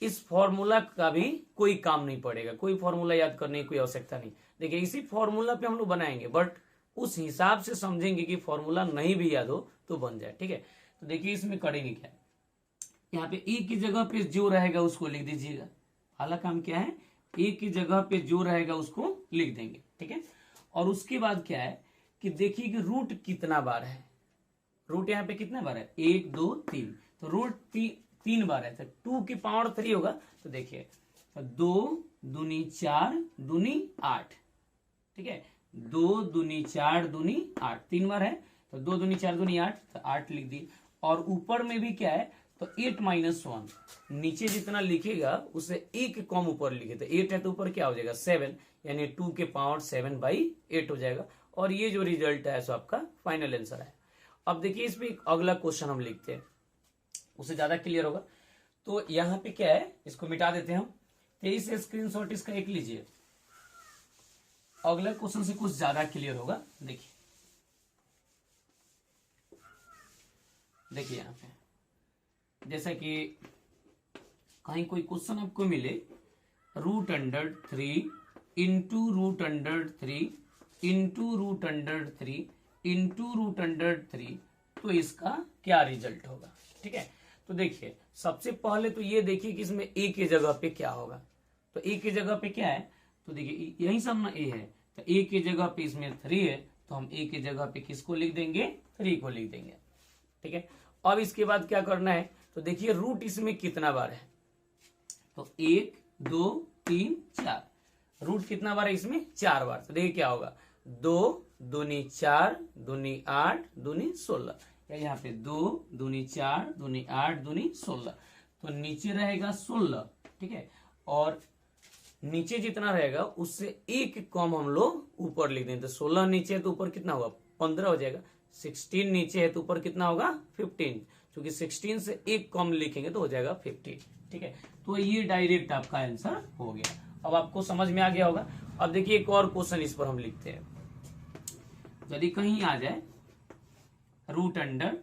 इस फॉर्मूला का भी कोई काम नहीं पड़ेगा, कोई फॉर्मूला याद करने की कोई आवश्यकता नहीं। देखिए इसी फॉर्मूला पे हम लोग बनाएंगे, बट उस हिसाब से समझेंगे कि फॉर्मूला नहीं भी याद हो तो बन जाए, ठीक है। तो देखिए इसमें करेंगे क्या, यहाँ पे ए की जगह पे जो रहेगा उसको लिख दीजिएगा, पहला काम क्या है ए की जगह पे जो रहेगा उसको लिख देंगे, ठीक है। और उसके बाद क्या है कि देखिए कि रूट कितना बार है, रूट यहाँ पे कितना बार है 1 2 3, तो रूट 3 बार है, तो 2 की पावर 3 होगा, तो देखिए 2 दूनी 4 दूनी 8, ठीक है, 2 दूनी 4 दूनी 8, 3 बार है, तो 2 दूनी 4 दूनी 8, तो 8 लिख दी। और ऊपर में भी क्या है, तो 8 माइनस 1, नीचे जितना लिखेगा उसे एक कम ऊपर लिखे, तो 8 है तो ऊपर क्या हो जाएगा 7, यानी 2 के पावर 7 बाई 8 हो जाएगा, और ये जो रिजल्ट है सो आपका फाइनल आंसर है। अब देखिए इसमें अगला क्वेश्चन हम लिखते हैं, उससे ज्यादा क्लियर होगा। तो यहाँ पे क्या है, इसको मिटा देते हैं हम, 23 स्क्रीनशॉट इसका एक लीजिए, अगला क्वेश्चन से कुछ ज्यादा क्लियर होगा। देखिए यहाँ पे जैसा कि कहीं कोई क्वेश्चन आपको मिले root under 3 into root under 3 into root under 3 into root under 3, तो इसका क्या रिजल्ट होगा। ठीक है, तो देखिए सबसे पहले तो ये देखिए कि इसमें a की जगह पे क्या होगा। तो a की जगह पे क्या है, तो देखिए यही सब ना a है, तो a की जगह पे इसमें 3 है, तो हम a की जगह पे किसको लिख देंगे, 3 को लिख देंगे। ठीक है, अब इसके बाद क्या करना है, तो देखिए रूट इसमें कितना बार है, तो 1 2 3 4, रूट कितना बार है इसमें, 4 बार। तो देखिए क्या होगा, 2 दूनी 4 दूनी 8 दूनी 16, या यहाँ पे 2 दूनी 4 दूनी 8 दूनी 16, तो नीचे रहेगा 16। ठीक है, और नीचे जितना रहेगा उससे एक कम हम लोग ऊपर लिख देंगे, तो 16 नीचे है तो ऊपर कितना होगा, 15 हो जाएगा। 16 नीचे है तो ऊपर कितना होगा, 15, क्योंकि 16 से एक कम लिखेंगे तो हो जाएगा 15। ठीक है, तो ये डायरेक्ट आपका आंसर हो गया। अब आपको समझ में आ गया होगा। अब देखिए एक और क्वेश्चन इस पर हम लिखते हैं। यदि कहीं आ जाए root under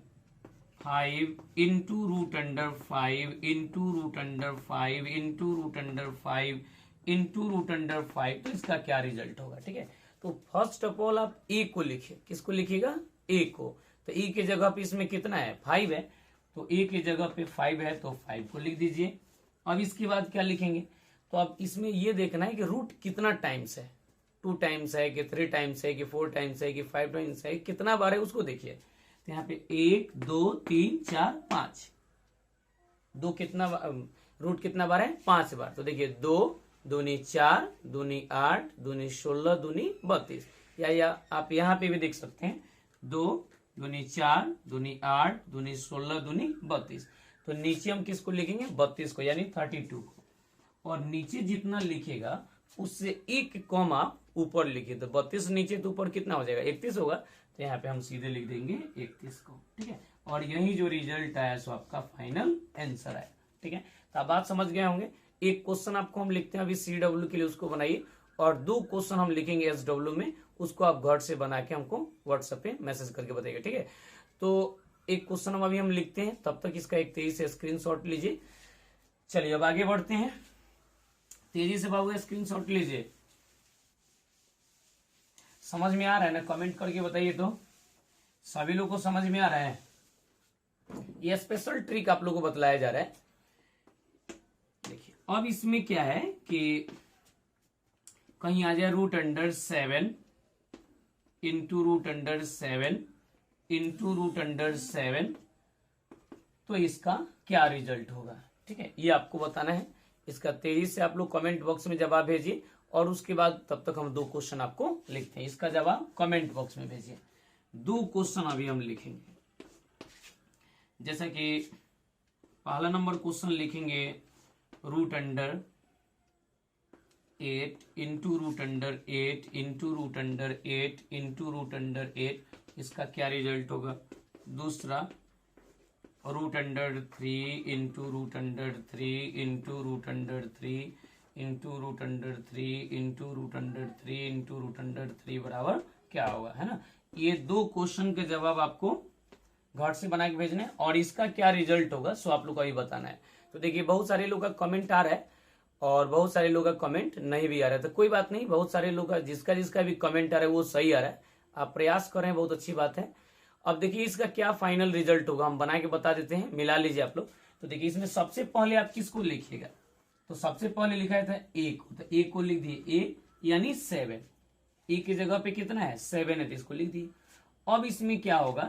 5 into root under 5 into root under 5 into root under 5 into root under 5, तो इसका क्या रिजल्ट होगा। ठीक है, तो फर्स्ट ऑफ ऑल आप ए को लिखिए, किसको लिखिएगा, ए को। तो ए की जगह पे इसमें कितना है, 5 है, तो ए की जगह पे 5 है तो 5 को लिख दीजिए। अब इसके बाद क्या लिखेंगे, तो अब इसमें ये देखना है कि रूट कितना टाइम्स है, 2 टाइम्स है कि 3 टाइम्स है कि 4 टाइम्स है कि 5 टाइम्स है, कितना बार है उसको देखिए। तो यहाँ पे 1 2 3 4 5, दो कितना रूट कितना बार है, 5 बार। तो देखिए 2 दूनी 4 दूनी 8 दूनी 16 दूनी 32, या आप यहाँ पे भी देख सकते हैं 2 दूनी 4 दूनी 8 दूनी 16 दूनी 32, तो नीचे हम किसको लिखेंगे, 32 को, यानी 32 को, और नीचे जितना लिखेगा उससे एक कम आप ऊपर लिखिए। तो 32 नीचे तो ऊपर कितना हो जाएगा, 31 होगा, तो यहाँ पे हम सीधे लिख देंगे 31 को। ठीक है, और यही जो रिजल्ट आया सो आपका फाइनल आंसर आया। ठीक है, तो आप बात समझ गए होंगे। एक क्वेश्चन आपको हम लिखते हैं अभी CW के लिए, उसको बनाइए, और 2 क्वेश्चन हम लिखेंगे SW में, उसको आप घर से बना के हमको व्हाट्सएप पे मैसेज करके बताइएगा। ठीक है, तो एक क्वेश्चन हम अभी लिखते हैं, तब तक इसका एक तेजी से स्क्रीनशॉट लीजिए। चलिए अब आगे बढ़ते हैं, तेजी से बाबू स्क्रीनशॉट लीजिए। समझ में आ रहा है ना, कमेंट करके बताइए तो सभी लोग को समझ में आ रहा है। ये स्पेशल ट्रिक आप लोगों को बतलाया जा रहा है। देखिए अब इसमें क्या है कि कहीं आ जाए root under 7 into root under 7 into root under 7, तो इसका क्या रिजल्ट होगा। ठीक है, ये आपको बताना है। इसका तेजी से आप लोग कमेंट बॉक्स में जवाब भेजिए, और उसके बाद तब तक हम 2 क्वेश्चन आपको लिखते हैं। इसका जवाब कमेंट बॉक्स में भेजिए। 2 क्वेश्चन अभी हम लिखेंगे, जैसा कि पहला नंबर क्वेश्चन लिखेंगे root under 8 into root under 8 into root under 8 into root under 8, इसका क्या रिजल्ट होगा। दूसरा root under 3 into root under 3 into root under 3 into root under 3 into root under 3 into root under 3 बराबर क्या होगा, है ना। ये 2 क्वेश्चन के जवाब आपको घर से बना के भेजने, और इसका क्या रिजल्ट होगा सो आप लोग को ही बताना है। तो देखिए बहुत सारे लोग का कमेंट आ रहा है और बहुत सारे लोग का कमेंट नहीं भी आ रहा है, तो कोई बात नहीं, बहुत सारे लोग का जिसका भी कमेंट आ रहा है वो सही आ रहा है। आप प्रयास करें, बहुत अच्छी बात है। अब देखिए इसका क्या फाइनल रिजल्ट होगा, हम बना के बता देते हैं, मिला लीजिए आप लोग। तो देखिए इसमें सबसे पहले आप किसको लिखिएगा, तो सबसे पहले लिखा था ए को, तो ए को लिख दिए, ए यानी 7, ए की जगह पे कितना है 7 है, तो इसको लिख दिए। अब इसमें क्या होगा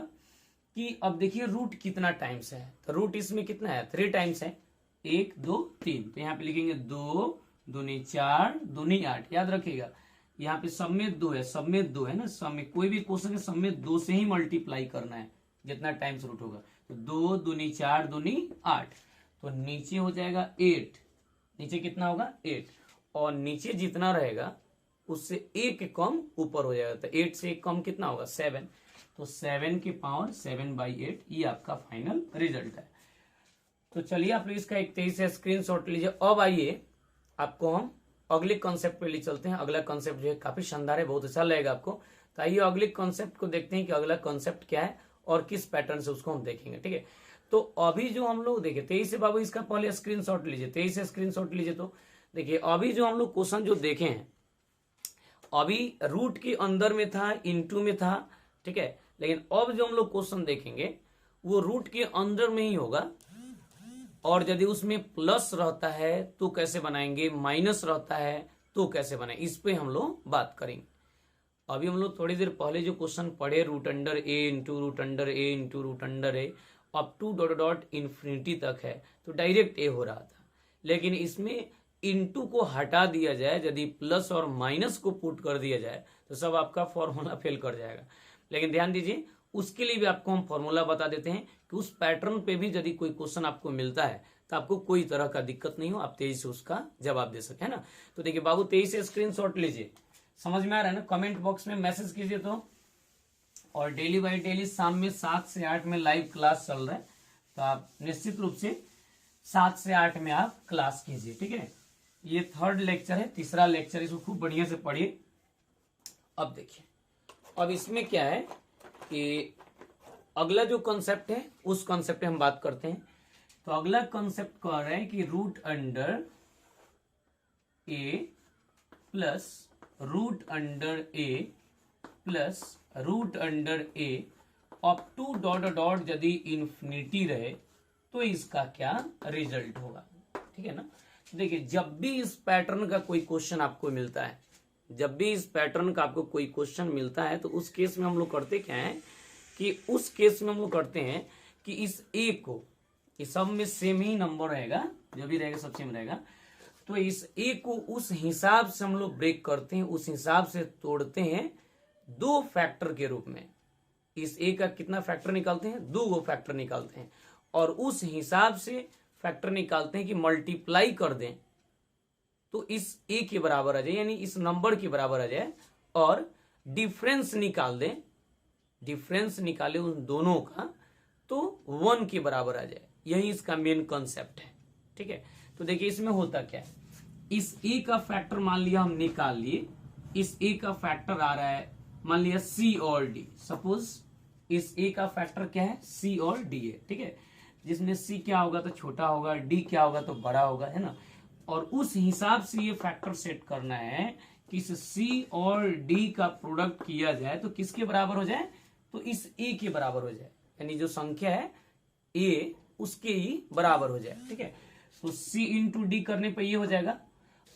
कि अब देखिए रूट कितना टाइम्स है, तो रूट इसमें कितना है 3 टाइम्स है, 1 2 3, तो यहाँ पे लिखेंगे 2 दूनी 4 दूनी 8। याद रखिएगा यहाँ पे सब में 2 है, सब में 2 है ना, सब में कोई भी क्वेश्चन है सब में 2 से ही मल्टीप्लाई करना है जितना टाइम्स रूट होगा। तो 2 दूनी 4 दूनी 8, तो नीचे हो जाएगा 8, नीचे कितना होगा 8, और नीचे जितना रहेगा उससे एक कम ऊपर हो जाएगा, तो 8 से एक कम कितना होगा 7, तो 7 की पावर 7/8, ये आपका फाइनल रिजल्ट है। तो चलिए आप लोग इसका एक तेजी से स्क्रीनशॉट लीजिए। अब आइए आपको हम अगले कॉन्सेप्ट पे ले चलते हैं। अगला कॉन्सेप्ट जो है काफी शानदार है, बहुत अच्छा लगेगा आपको। तो आइए अगले कॉन्सेप्ट को देखते हैं कि अगला कॉन्सेप्ट क्या है और किस पैटर्न से उसको हम देखेंगे। ठीक है, तो अभी जो हम लोग देखे, तेईस से बाबू इसका पहले स्क्रीनशॉट लीजिए, तेईस से स्क्रीनशॉट लीजिए। तो देखिए अभी जो हम लोग क्वेश्चन जो देखे हैं, अभी रूट के अंदर में था, इनटू में था, ठीक है। लेकिन अब जो हम लोग क्वेश्चन देखेंगे वो रूट के अंदर में ही होगा, और यदि उसमें प्लस रहता है तो कैसे बनाएंगे, माइनस रहता है तो कैसे बनाएंगे, इस पे हम लोग बात करेंगे। अभी हम लोग थोड़ी देर पहले जो क्वेश्चन पढ़े root under A into root under A into root under A up to dot dot infinity तक है, तो डायरेक्ट ए हो रहा था। लेकिन इसमें इंटू को हटा दिया जाए, यदि प्लस और माइनस को पुट कर दिया जाए तो सब आपका फॉर्मूला फेल कर जाएगा। लेकिन ध्यान दीजिए, उसके लिए भी आपको हम फॉर्मूला बता देते हैं कि उस पैटर्न पे भी यदि कोई क्वेश्चन आपको मिलता है तो आपको कोई तरह का दिक्कत नहीं हो, आप तेजी से उसका जवाब दे सके, है ना। तो देखिए बाबू, तेजी से स्क्रीनशॉट लीजिए, समझ में आ रहा है ना, कमेंट बॉक्स में मैसेज कीजिए तो। और डेली बाई डेली शाम में 7 से 8 में लाइव क्लास चल रहा है, तो आप निश्चित रूप से 7 से 8 में आप क्लास कीजिए, ठीक है। ये थर्ड लेक्चर है, तीसरा लेक्चर, इसको खूब बढ़िया से पढ़िए। अब देखिए, अब इसमें क्या है कि अगला जो कॉन्सेप्ट है उस कॉन्सेप्ट पे हम बात करते हैं। तो अगला कॉन्सेप्ट कह रहा है कि root under A plus root under A plus root under A up to dot dot यदि इन्फिनिटी रहे तो इसका क्या रिजल्ट होगा, ठीक है ना। तो देखिए, जब भी इस पैटर्न का कोई क्वेश्चन आपको मिलता है, जब भी इस पैटर्न का आपको कोई क्वेश्चन मिलता है तो उस केस में हम लोग करते क्या है कि उस केस में हम लोग करते हैं कि इस ए को, इस सब में सेम ही नंबर रहेगा, जो भी रहेगा सब सेम रहेगा, तो इस ए को उस हिसाब से हम लोग ब्रेक करते हैं, उस हिसाब से तोड़ते हैं दो फैक्टर के रूप में। इस ए का कितना फैक्टर निकालते हैं, 2 फैक्टर निकालते हैं, और उस हिसाब से फैक्टर निकालते हैं कि मल्टीप्लाई कर दें तो इस ए के बराबर आ जाए, यानी इस नंबर के बराबर आ जाए, और डिफरेंस निकाल दें, डिफरेंस निकाले उन दोनों का तो 1 के बराबर आ जाए। यही इसका मेन कॉन्सेप्ट है, ठीक है। तो देखिए इसमें होता क्या है, इस ए का फैक्टर मान लिया हम निकाल लिए, इस ए का फैक्टर आ रहा है मान लिया सी और डी, सपोज इस ए का फैक्टर क्या है, सी और डी है, ठीक है। जिसमें सी क्या होगा तो छोटा होगा, डी क्या होगा तो बड़ा होगा, है ना। और उस हिसाब से ये फैक्टर सेट करना है कि इस सी और डी का प्रोडक्ट किया जाए तो किसके बराबर हो जाए, तो इस ए के बराबर हो जाए, यानी जो संख्या है ए उसके ही बराबर हो जाए, ठीक है। तो सी इंटू डी करने पर ये हो जाएगा,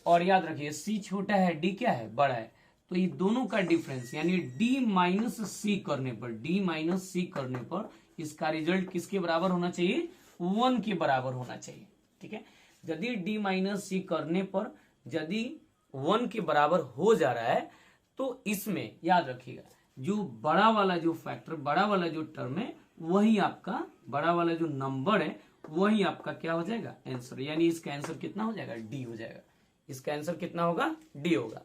और याद रखिए सी छोटा है, डी क्या है, बड़ा है, तो ये दोनों का डिफरेंस यानी डी माइनस सी करने पर, डी माइनस सी करने पर इसका रिजल्ट किसके बराबर होना चाहिए, 1 के बराबर होना चाहिए, ठीक है। यदि डी माइनस सी करने पर यदि 1 के बराबर हो जा रहा है तो इसमें याद रखिएगा जो बड़ा वाला जो फैक्टर, बड़ा वाला जो टर्म है, वही आपका बड़ा वाला जो नंबर है वही आपका क्या हो जाएगा, आंसर। यानी इसका आंसर कितना हो जाएगा, डी हो जाएगा। इसका आंसर कितना होगा, डी होगा।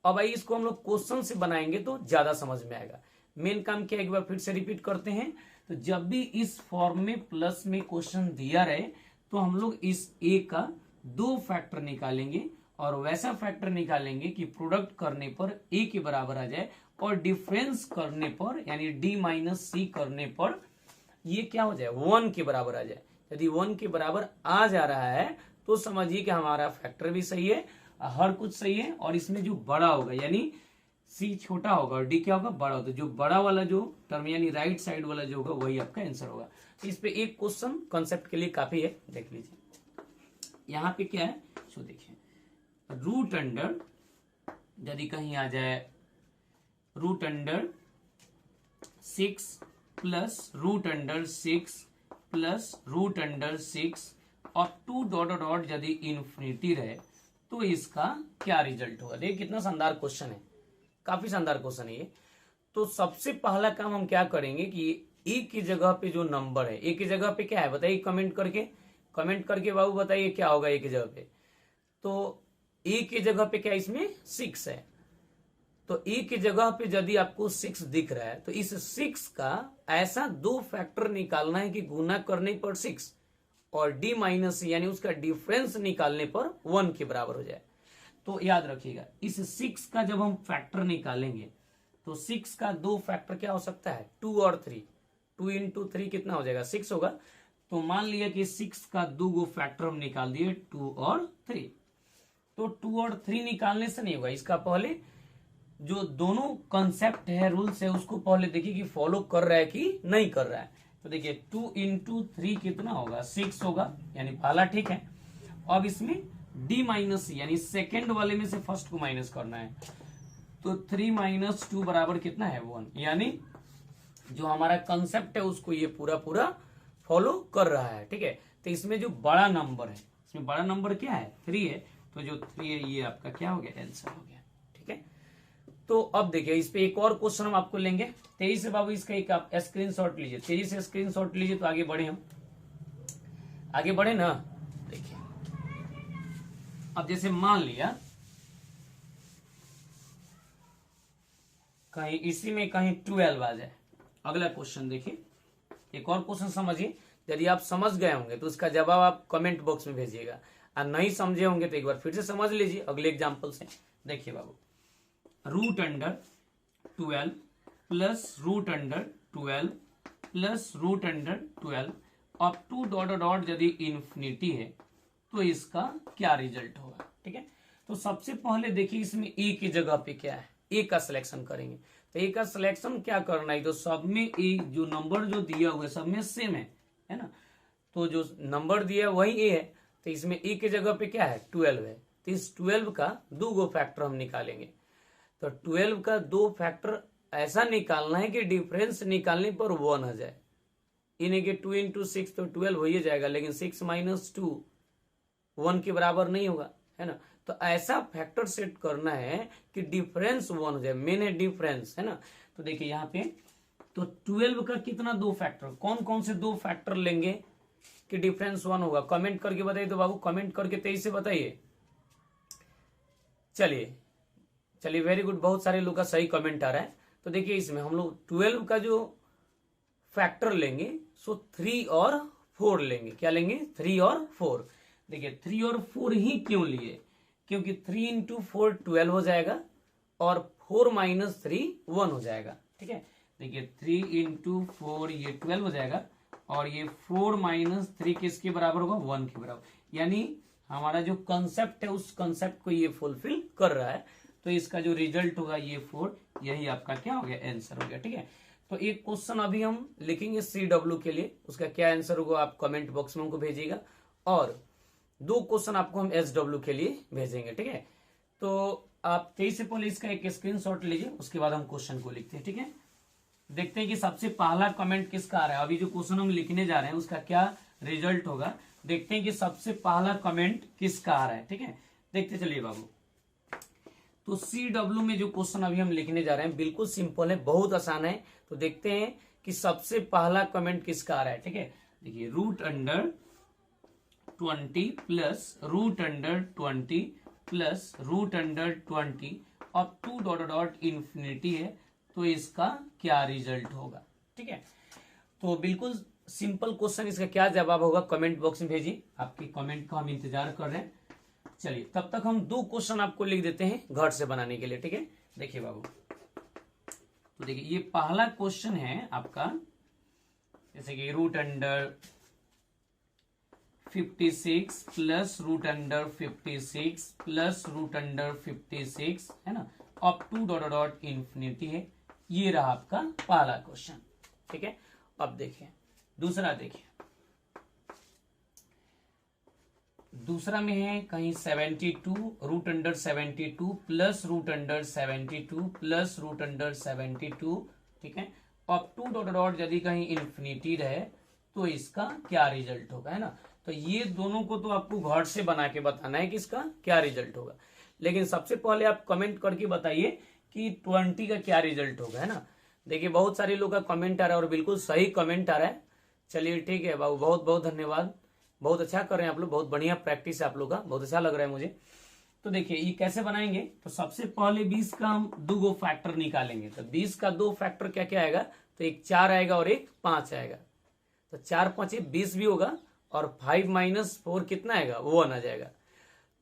अब आइए इसको हम लोग क्वेश्चन से बनाएंगे तो ज्यादा समझ में आएगा। मेन काम क्या, एक बार फिर से रिपीट करते हैं। तो जब भी इस फॉर्म में प्लस में क्वेश्चन दिया रहे तो हम लोग इस ए का 2 फैक्टर निकालेंगे, और वैसा फैक्टर निकालेंगे कि प्रोडक्ट करने पर ए के बराबर आ जाए, और डिफरेंस करने पर यानी डी माइनस सी करने पर ये क्या हो जाए, 1 के बराबर आ जाए। यदि 1 के बराबर आ जा रहा है तो समझिए कि हमारा फैक्टर भी सही है, हर कुछ सही है, और इसमें जो बड़ा होगा यानी सी छोटा होगा और डी क्या होगा, बड़ा होगा, तो जो बड़ा वाला जो टर्म यानी राइट साइड वाला जो होगा वही आपका आंसर होगा। तो इस पे एक क्वेश्चन कॉन्सेप्ट के लिए काफी है, देख लीजिए। यहाँ पे क्या है, सो देखिए, रूट अंडर यदि कहीं आ जाए root under 6 plus root under 6 plus root under 6 up to dot dot यदि इन्फिनिटी रहे तो इसका क्या रिजल्ट होगा। देखिए कितना शानदार क्वेश्चन है, काफी शानदार क्वेश्चन है ये। तो सबसे पहला काम हम क्या करेंगे कि ए की जगह पे जो नंबर है, ए की जगह पे क्या है बताइए, कमेंट करके बाबू बताइए क्या होगा ए की जगह पे। तो ए की जगह पे क्या, इसमें 6 है, तो ए की जगह पे यदि आपको 6 दिख रहा है तो इस 6 का ऐसा 2 फैक्टर निकालना है कि गुना करने पर 6 और डी माइनस यानी उसका डिफरेंस निकालने पर 1 के बराबर हो जाए। तो याद रखिएगा इस 6 का जब हम फैक्टर निकालेंगे तो 6 का 2 फैक्टर क्या हो सकता है, 2 और 3, 2 इंटू 3 कितना हो जाएगा, 6 होगा। तो मान लिया कि 6 का 2 फैक्टर हम निकाल दिए, 2 और 3। तो 2 और 3 निकालने से नहीं होगा, इसका पहले जो दोनों कंसेप्ट है, रूल्स है, उसको पहले देखिए कि फॉलो कर रहा है कि नहीं कर रहा है। तो देखिए 2 इंटू 3 कितना होगा, 6 होगा, यानी पहला ठीक है। अब इसमें डी माइनस यानी सेकेंड वाले में से फर्स्ट को माइनस करना है। तो 3 माइनस 2 बराबर कितना है 1, यानी जो हमारा कंसेप्ट है उसको ये पूरा पूरा फॉलो कर रहा है। ठीक है, तो इसमें जो बड़ा नंबर है, इसमें बड़ा नंबर क्या है 3 है, तो जो 3 है ये आपका क्या हो गया, आंसर हो गया। ठीक है, तो अब देखिए इस पे एक और क्वेश्चन हम आपको लेंगे। तेजी से बाबू इसका एक आप स्क्रीनशॉट लीजिए, तेजी से स्क्रीनशॉट लीजिए, तो आगे बढ़े हम, आगे बढ़े ना। देखिए अब जैसे मान लिया कहीं इसी में कहीं 12 आ जाए। अगला क्वेश्चन देखिए, एक और क्वेश्चन समझिए। यदि आप समझ गए होंगे तो उसका जवाब आप कमेंट बॉक्स में भेजिएगा, और नहीं समझे होंगे तो एक बार फिर से समझ लीजिए अगले एग्जाम्पल से। देखिए बाबू, root under 12 plus root under 12 plus root under 12 up to dot dot यदि इन्फिनिटी है तो इसका क्या रिजल्ट होगा। ठीक है, तो सबसे पहले देखिए इसमें ए की जगह पे क्या है, ए का सिलेक्शन करेंगे। तो ए का सिलेक्शन क्या करना है, तो सब में ए जो नंबर जो दिया हुआ है सब में सेम है ना, तो जो नंबर दिया वही ए है। तो इसमें ए की जगह पे क्या है 12 है, तो इस 12 का 2 गो फैक्टर हम निकालेंगे। तो 12 का 2 फैक्टर ऐसा निकालना है कि डिफरेंस निकालने पर 1 आ जाए। इन्हें के 2 इंटू 6 तो 12 हो ही जाएगा, लेकिन 6 माइनस 2 1 के बराबर नहीं होगा, है ना। तो ऐसा फैक्टर सेट करना है कि डिफरेंस 1 हो जाए, मेन है डिफरेंस, है ना। तो देखिए यहाँ पे तो 12 का कितना 2 फैक्टर, कौन कौन से 2 फैक्टर लेंगे कि डिफरेंस 1 होगा, कमेंट करके बताइए। तो बाबू कमेंट करके तेजी से बताइए। चलिए चलिए, वेरी गुड, बहुत सारे लोग का सही कमेंट आ रहा है। तो देखिए इसमें हम लोग 12 का जो फैक्टर लेंगे सो 3 और 4 लेंगे। क्या लेंगे, 3 और 4। देखिए 3 और 4 ही क्यों लिए, क्योंकि 3 इंटू 4 12 हो जाएगा और 4 माइनस 3 1 हो जाएगा। ठीक है, देखिए 3 इंटू 4 ये 12 हो जाएगा और ये 4 माइनस 3 किसके बराबर होगा, 1 के बराबर। यानी हमारा जो कंसेप्ट है उस कंसेप्ट को ये फुलफिल कर रहा है। तो इसका जो रिजल्ट होगा ये 4, यही आपका क्या हो गया, आंसर हो गया। ठीक है, तो एक क्वेश्चन अभी हम लिखेंगे CW के लिए, उसका क्या आंसर होगा आप कमेंट बॉक्स में हमको भेजिएगा, और 2 क्वेश्चन आपको हम SW के लिए भेजेंगे। ठीक है, तो आप 23 से पहले इसका एक स्क्रीनशॉट लीजिए, उसके बाद हम क्वेश्चन को लिखते हैं। ठीक है, देखते हैं कि सबसे पहला कमेंट किसका आ रहा है। अभी जो क्वेश्चन हम लिखने जा रहे हैं उसका क्या रिजल्ट होगा, देखते हैं कि सबसे पहला कमेंट किसका आ रहा है। ठीक है, देखते चलिए बाबू। तो CW में जो क्वेश्चन अभी हम लिखने जा रहे हैं बिल्कुल सिंपल है, बहुत आसान है। तो देखते हैं कि सबसे पहला कमेंट किसका आ रहा है। ठीक है, देखिए root under 20 plus root under 20 plus root under 20 up to dot dot infinity है, तो इसका क्या रिजल्ट होगा। ठीक है, तो बिल्कुल सिंपल क्वेश्चन, इसका क्या जवाब होगा कमेंट बॉक्स में भेजिए, आपके कमेंट का हम इंतजार कर रहे हैं। चलिए तब तक हम 2 क्वेश्चन आपको लिख देते हैं घर से बनाने के लिए। ठीक है, देखिए बाबू, तो देखिए ये पहला क्वेश्चन है आपका, जैसे कि root under 56 plus root under 56 plus root under 56, है ना, up to dot dot infinity है। ये रहा आपका पहला क्वेश्चन। ठीक है, अब देखिए दूसरा, देखिए दूसरा में है कहीं 72 root under 72 plus root under 72 plus root under 72। ठीक है, अप टू डॉट डॉट यदि कहीं इन्फिनिटी रहे तो इसका क्या रिजल्ट होगा, है ना। तो ये दोनों को तो आपको घर से बना के बताना है कि इसका क्या रिजल्ट होगा, लेकिन सबसे पहले आप कमेंट करके बताइए कि 20 का क्या रिजल्ट होगा, है ना। देखिए बहुत सारे लोग का कमेंट आ रहा है और बिल्कुल सही कमेंट आ रहा है। चलिए ठीक है बाबू, बहुत बहुत धन्यवाद, बहुत अच्छा कर रहे हैं आप लोग, बहुत बढ़िया प्रैक्टिस है आप लोग का, बहुत अच्छा लग रहा है मुझे। तो देखिए ये कैसे बनाएंगे, तो सबसे पहले 20 का हम 2 गो फैक्टर निकालेंगे। तो 20 का 2 फैक्टर क्या क्या आएगा, तो एक 4 आएगा और एक 5 आएगा। तो 4 5 20 भी होगा, और 5 माइनस 4 कितना आएगा, 1 आ जाएगा।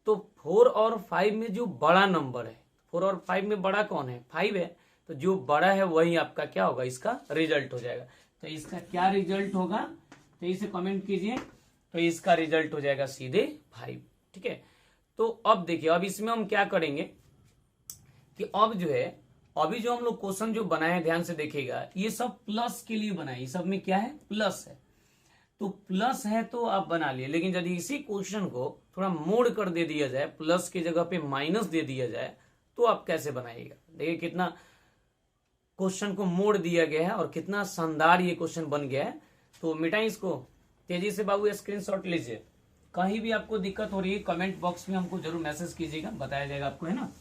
तो 4 और 5 में जो बड़ा नंबर है, 4 और 5 में बड़ा कौन है, 5 है, तो जो बड़ा है वही आपका क्या होगा, इसका रिजल्ट हो जाएगा। तो इसका क्या रिजल्ट होगा, तो इसे कमेंट कीजिए। तो इसका रिजल्ट हो जाएगा सीधे 5। ठीक है, तो अब देखिए अब इसमें हम क्या करेंगे कि अब जो है अभी जो हम लोग क्वेश्चन जो बनाए ध्यान से देखिएगा, ये सब प्लस के लिए बनाए, ये सब में क्या है, प्लस है। तो प्लस है तो आप बना लिए, लेकिन यदि इसी क्वेश्चन को थोड़ा मोड़ कर दे दिया जाए, प्लस की जगह पे माइनस दे दिया जाए, तो आप कैसे बनाइएगा। देखिए कितना क्वेश्चन को मोड़ दिया गया है और कितना शानदार ये क्वेश्चन बन गया है। तो मिटाएं इसको, तेजी से बाबू स्क्रीनशॉट लीजिए। कहीं भी आपको दिक्कत हो रही है कमेंट बॉक्स में हमको जरूर मैसेज कीजिएगा, बताया जाएगा आपको, है ना।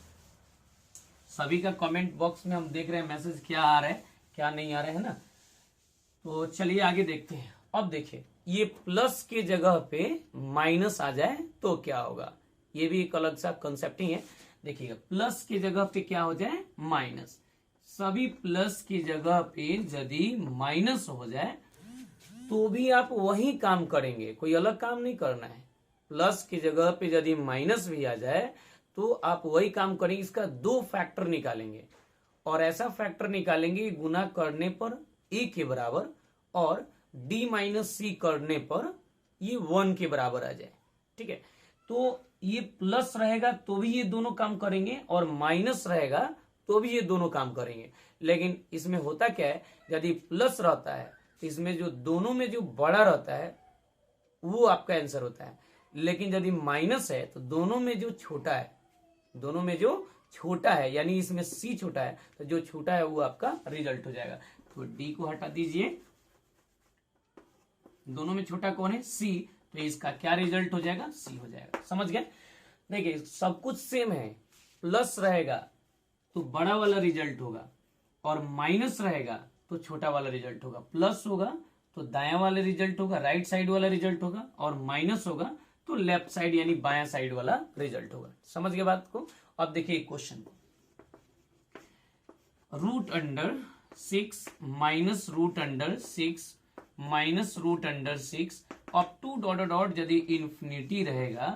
सभी का कमेंट बॉक्स में हम देख रहे हैं मैसेज क्या आ रहा है क्या नहीं आ रहा है ना। तो चलिए आगे देखते हैं। अब देखिए ये प्लस के जगह पे माइनस आ जाए तो क्या होगा, ये भी एक अलग सा कंसेप्ट ही है। देखिएगा प्लस की जगह पे क्या हो जाए, माइनस। सभी प्लस की जगह पे यदि माइनस हो जाए तो भी आप वही काम करेंगे, कोई अलग काम नहीं करना है। प्लस की जगह पे यदि माइनस भी आ जाए तो आप वही काम करेंगे। इसका 2 फैक्टर निकालेंगे और ऐसा फैक्टर निकालेंगे गुना करने पर ए के बराबर और डी माइनस सी करने पर ये 1 के बराबर आ जाए। ठीक है, तो ये प्लस रहेगा तो भी ये दोनों काम करेंगे और माइनस रहेगा तो भी ये दोनों काम करेंगे। लेकिन इसमें होता क्या है, यदि प्लस रहता है तो इसमें जो दोनों में जो बड़ा रहता है वो आपका आंसर होता है, लेकिन यदि माइनस है तो दोनों में जो छोटा है, दोनों में जो छोटा है यानी इसमें सी छोटा है, तो जो छोटा है वो आपका रिजल्ट हो जाएगा। तो डी को हटा दीजिए, दोनों में छोटा कौन है, सी, तो इसका क्या रिजल्ट हो जाएगा, सी हो जाएगा। समझ गए। देखिए सब कुछ सेम है, प्लस रहेगा तो बड़ा वाला रिजल्ट होगा और माइनस रहेगा तो छोटा वाला रिजल्ट होगा। प्लस होगा तो दायां वाला रिजल्ट होगा, राइट साइड वाला रिजल्ट होगा, और माइनस होगा तो लेफ्ट साइड यानी बायां साइड वाला रिजल्ट होगा। समझ गए बात को। अब देखिए क्वेश्चन को, root under 6 minus root under 6 minus root under 6 up to dot dot यदि इंफिनिटी रहेगा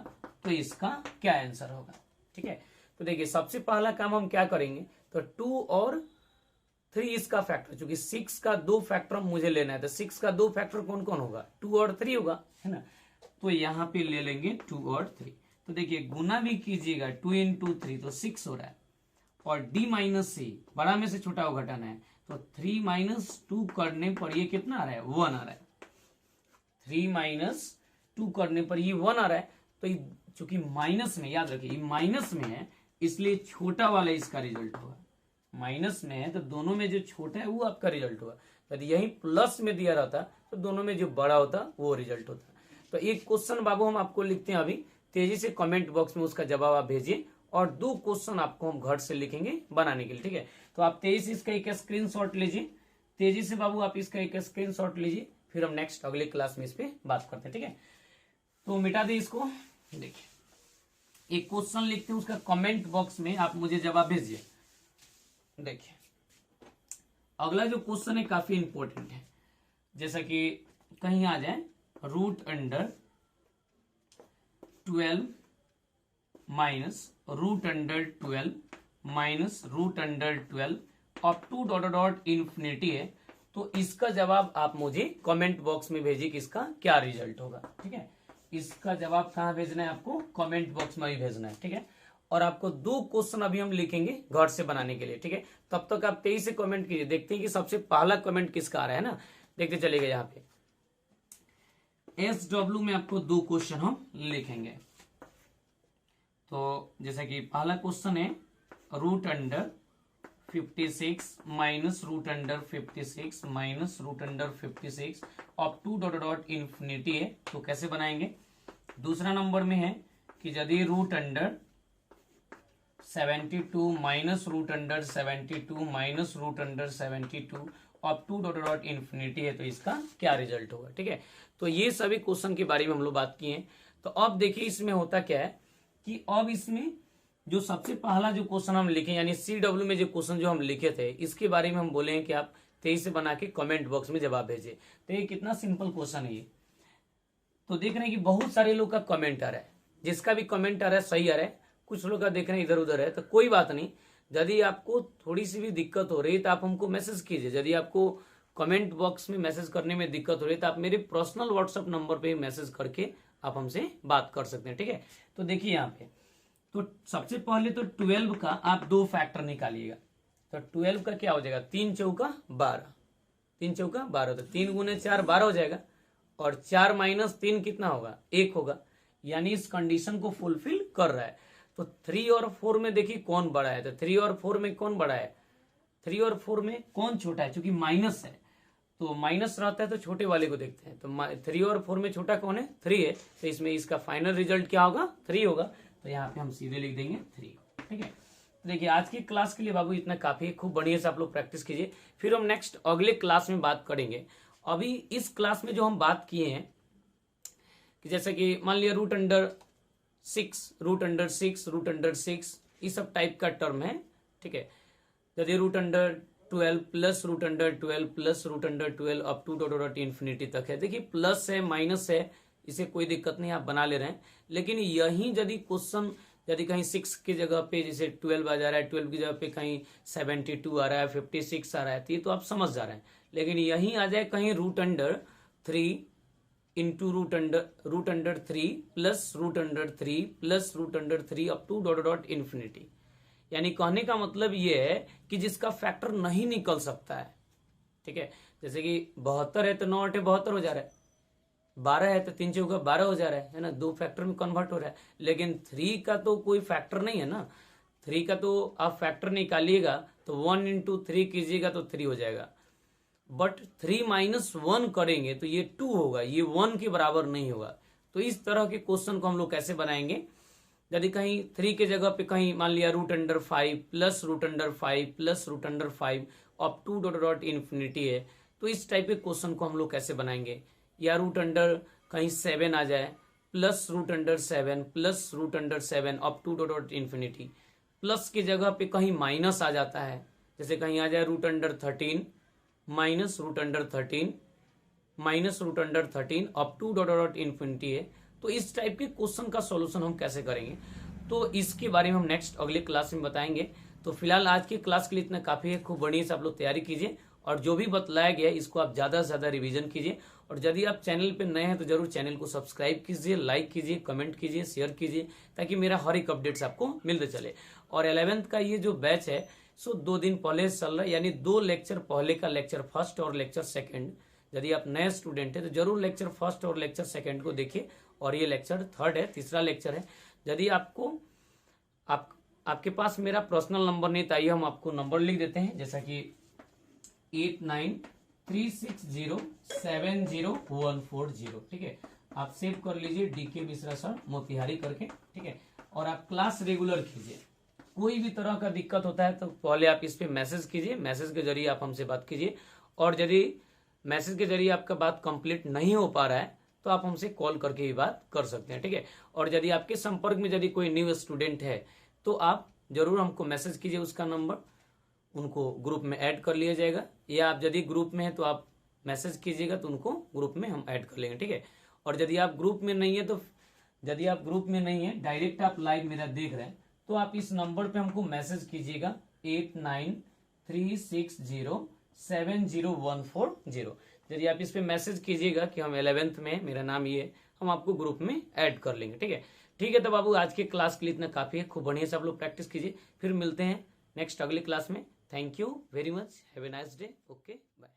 तो इसका क्या आंसर होगा। ठीक है, तो देखिए सबसे पहला काम हम क्या करेंगे, तो 2 और 3 इसका फैक्टर, चूंकि 6 का 2 फैक्टर मुझे लेना है, तो 6 का 2 फैक्टर कौन कौन होगा, 2 और 3 होगा, है ना। तो यहाँ पे ले लेंगे 2 और 3। तो देखिए गुना भी कीजिएगा, 2 इंटू 3 तो 6 हो रहा है, और डी माइनस सी बड़ा में से छोटा को घटाना है, तो 3 माइनस 2 करने पर ये कितना आ रहा है, 1 आ रहा है। 3 माइनस 2 करने पर ये 1 आ रहा है। तो चूंकि माइनस में, याद रखिए ये माइनस में है इसलिए छोटा वाला इसका रिजल्ट होगा। माइनस में है तो दोनों में जो छोटा है वो आपका रिजल्ट होगा। यदि यही प्लस में दिया रहता तो दोनों में जो बड़ा होता वो रिजल्ट होता। तो एक क्वेश्चन बाबू हम आपको लिखते हैं, अभी तेजी से कमेंट बॉक्स में उसका जवाब आप भेजिए, और 2 क्वेश्चन आपको हम घर से लिखेंगे बनाने के लिए। ठीक है, तो आप तेजी से इसका एक स्क्रीनशॉट लीजिए, तेजी से बाबू आप इसका एक स्क्रीनशॉट लीजिए, फिर हम नेक्स्ट अगले क्लास में इस पे बात करते हैं। ठीक है, तो मिटा दे इसको। देखिए एक क्वेश्चन लिखते हैं, उसका कमेंट बॉक्स में आप मुझे जवाब भेजिए। देखिए अगला जो क्वेश्चन है काफी इंपॉर्टेंट है, जैसा कि कहीं आ जाए, root under 12 minus root under 12 minus root under 12 up to dot dot infinity है। तो इसका जवाब आप मुझे कमेंट बॉक्स में भेजिए कि इसका क्या रिजल्ट होगा। ठीक है, इसका जवाब कहाँ भेजना है आपको, कमेंट बॉक्स में ही भेजना है। ठीक है, और आपको 2 क्वेश्चन अभी हम लिखेंगे घर से बनाने के लिए। ठीक है, तब तक आप तेजी से कमेंट कीजिए, देखते हैं कि सबसे पहला कमेंट किसका आ रहा है ना, देखते चलिएगा। यहाँ पे SW में आपको 2 क्वेश्चन हम लिखेंगे। तो जैसा कि पहला क्वेश्चन है root under 56 minus root under 56 minus root under 56 up to dot dot infinity है, तो कैसे बनाएंगे। दूसरा नंबर में है कि यदि root under 72 minus root under 72 minus root under 72 up to dot dot infinity है, तो इसका क्या रिजल्ट होगा। ठीक है, तो ये सभी क्वेश्चन के बारे में हम लोग बात किए हैं। तो अब देखिए इसमें होता क्या है कि अब इसमें जो सबसे पहला जो क्वेश्चन हम लिखे, यानी CW में जो क्वेश्चन जो हम लिखे थे, इसके बारे में हम बोले हैं कि आप तेजी से बना के कमेंट बॉक्स में जवाब भेजिए। तो ये कितना सिंपल क्वेश्चन है ये। तो देख रहे हैं कि बहुत सारे लोग का कमेंट आ रहा है, जिसका भी कमेंट आ रहा है सही आ रहा है, कुछ लोग का देख रहे हैं इधर उधर है, तो कोई बात नहीं। यदि आपको थोड़ी सी भी दिक्कत हो रही है तो आप हमको मैसेज कीजिए। यदि आपको कमेंट बॉक्स में मैसेज करने में दिक्कत हो रही है तो आप मेरे पर्सनल व्हाट्सएप नंबर पे मैसेज करके आप हमसे बात कर सकते हैं। ठीक है, तो देखिए यहाँ पे तो सबसे पहले तो 12 का आप 2 फैक्टर निकालिएगा। तो 12 का क्या हो जाएगा, 3 चौका 12, 3 चौका 12, तो 3 गुने 4 12 हो जाएगा, और 4 माइनस 3 कितना होगा, 1 होगा, यानी इस कंडीशन को फुलफिल कर रहा है। तो 3 और 4 में देखिए कौन बड़ा है, तो 3 और 4 में कौन बड़ा है, 3 और 4 में कौन छोटा है, क्योंकि माइनस है तो माइनस रहता है तो छोटे वाले को देखते हैं, तो 3 और 4 में छोटा कौन है, 3 है, तो इसमें इसका फाइनल रिजल्ट क्या होगा, 3 होगा, तो यहाँ पे हम सीधे लिख देंगे 3। ठीक है, तो देखिए आज की क्लास के लिए बाबू इतना काफी है, खूब बढ़िया से आप लोग प्रैक्टिस कीजिए, फिर हम नेक्स्ट अगले क्लास में बात करेंगे। अभी इस क्लास में जो हम बात किए हैं कि जैसे कि मान लिया root under 6, root under 6, root under 6, ये सब टाइप का टर्म है। ठीक है, यदि root under 12 plus root under 12 plus root under 12 up to dot infinity तक है। देखिए प्लस है माइनस है, इसे कोई दिक्कत नहीं, आप बना ले रहे हैं, लेकिन यही यदि क्वेश्चन यदि कहीं 6 की जगह पे जैसे 12 आ जा रहा है, 12 की जगह पे कहीं 72 आ रहा है, 56 आ रहा है, तो आप समझ जा रहे हैं, लेकिन यही आ जाए कहीं root under 3 into root under 3 plus root under 3 plus root under 3 up to dot infinity, यानी कहने का मतलब ये है कि जिसका फैक्टर नहीं निकल सकता है। ठीक है, जैसे कि 72 है तो 9 8 72 हो जा रहा है, 12 है तो 3 चौका 12 हो जा रहा है ना, 2 फैक्टर में कन्वर्ट हो रहा है, लेकिन 3 का तो कोई फैक्टर नहीं है ना, 3 का तो आप फैक्टर निकालिएगा तो 1 इंटू 3 कीजिएगा तो 3 हो जाएगा, बट 3 माइनस 1 करेंगे तो ये 2 होगा, ये 1 के बराबर नहीं होगा। तो इस तरह के क्वेश्चन को हम लोग कैसे बनाएंगे, यदि कहीं 3 के जगह पे कहीं मान लिया root under 5 plus root under 5 plus root under 5 up to dot infinity है, तो इस टाइप के क्वेश्चन को हम लोग कैसे बनाएंगे, या रूट अंडर कहीं 7 आ जाए plus root under 7 plus root under 7 up to dot infinity, plus की जगह पे कहीं माइनस आ जाता है, जैसे कहीं आ जाए root under 13 minus root under 13 minus root under 13 up to dot infinity है, तो इस टाइप के क्वेश्चन का सॉल्यूशन हम कैसे करेंगे, तो इसके बारे में हम नेक्स्ट अगले क्लास में बताएंगे। तो फिलहाल आज की क्लास के लिए इतना काफी है, खूब बढ़िया से आप लोग तैयारी कीजिए, और जो भी बतलाया गया है इसको आप ज्यादा से ज्यादा रिवीजन कीजिए, और यदि आप चैनल पे नए हैं तो जरूर चैनल को सब्सक्राइब कीजिए, लाइक कीजिए, कमेंट कीजिए, शेयर कीजिए, ताकि मेरा हर एक अपडेट्स आपको मिलते चले। और 11th का ये जो बैच है सो 2 दिन पहले से चल रहा है, यानी 2 लेक्चर पहले का लेक्चर फर्स्ट और लेक्चर सेकेंड, यदि आप नए स्टूडेंट है तो जरूर लेक्चर फर्स्ट और लेक्चर सेकेंड को देखिए, और ये लेक्चर थर्ड है, तीसरा लेक्चर है। यदि आपको आपके पास मेरा पर्सनल नंबर नहीं, तो आइए हम आपको नंबर लिख देते हैं, जैसा कि 8936070140। ठीक है, आप सेव कर लीजिए, डीके मिश्रा सर मोतिहारी करके। ठीक है, और आप क्लास रेगुलर कीजिए, कोई भी तरह का दिक्कत होता है तो पहले आप इस पे मैसेज कीजिए, मैसेज के जरिए आप हमसे बात कीजिए, और यदि मैसेज के जरिए आपका बात कंप्लीट नहीं हो पा रहा है तो आप हमसे कॉल करके भी बात कर सकते हैं। ठीक है, और यदि आपके संपर्क में यदि कोई न्यू स्टूडेंट है तो आप जरूर हमको मैसेज कीजिए, उसका नंबर, उनको ग्रुप में ऐड कर लिया जाएगा, या आप यदि ग्रुप में है तो आप मैसेज कीजिएगा तो उनको ग्रुप में हम ऐड कर लेंगे। ठीक है, और यदि आप ग्रुप में नहीं है तो यदि आप ग्रुप में नहीं है, डायरेक्ट आप लाइव मेरा देख रहे हैं, तो आप इस नंबर पे हमको मैसेज कीजिएगा 8936070140। यदि आप इस पे मैसेज कीजिएगा कि हम 11th में, मेरा नाम ये, हम आपको ग्रुप में ऐड कर लेंगे। ठीक है, ठीक है, तो बाबू आज के क्लास के लिए इतना काफी है, खूब बढ़िया से आप लोग प्रैक्टिस कीजिए, फिर मिलते हैं नेक्स्ट अगले क्लास में। Thank you very much, have a nice day, okay bye.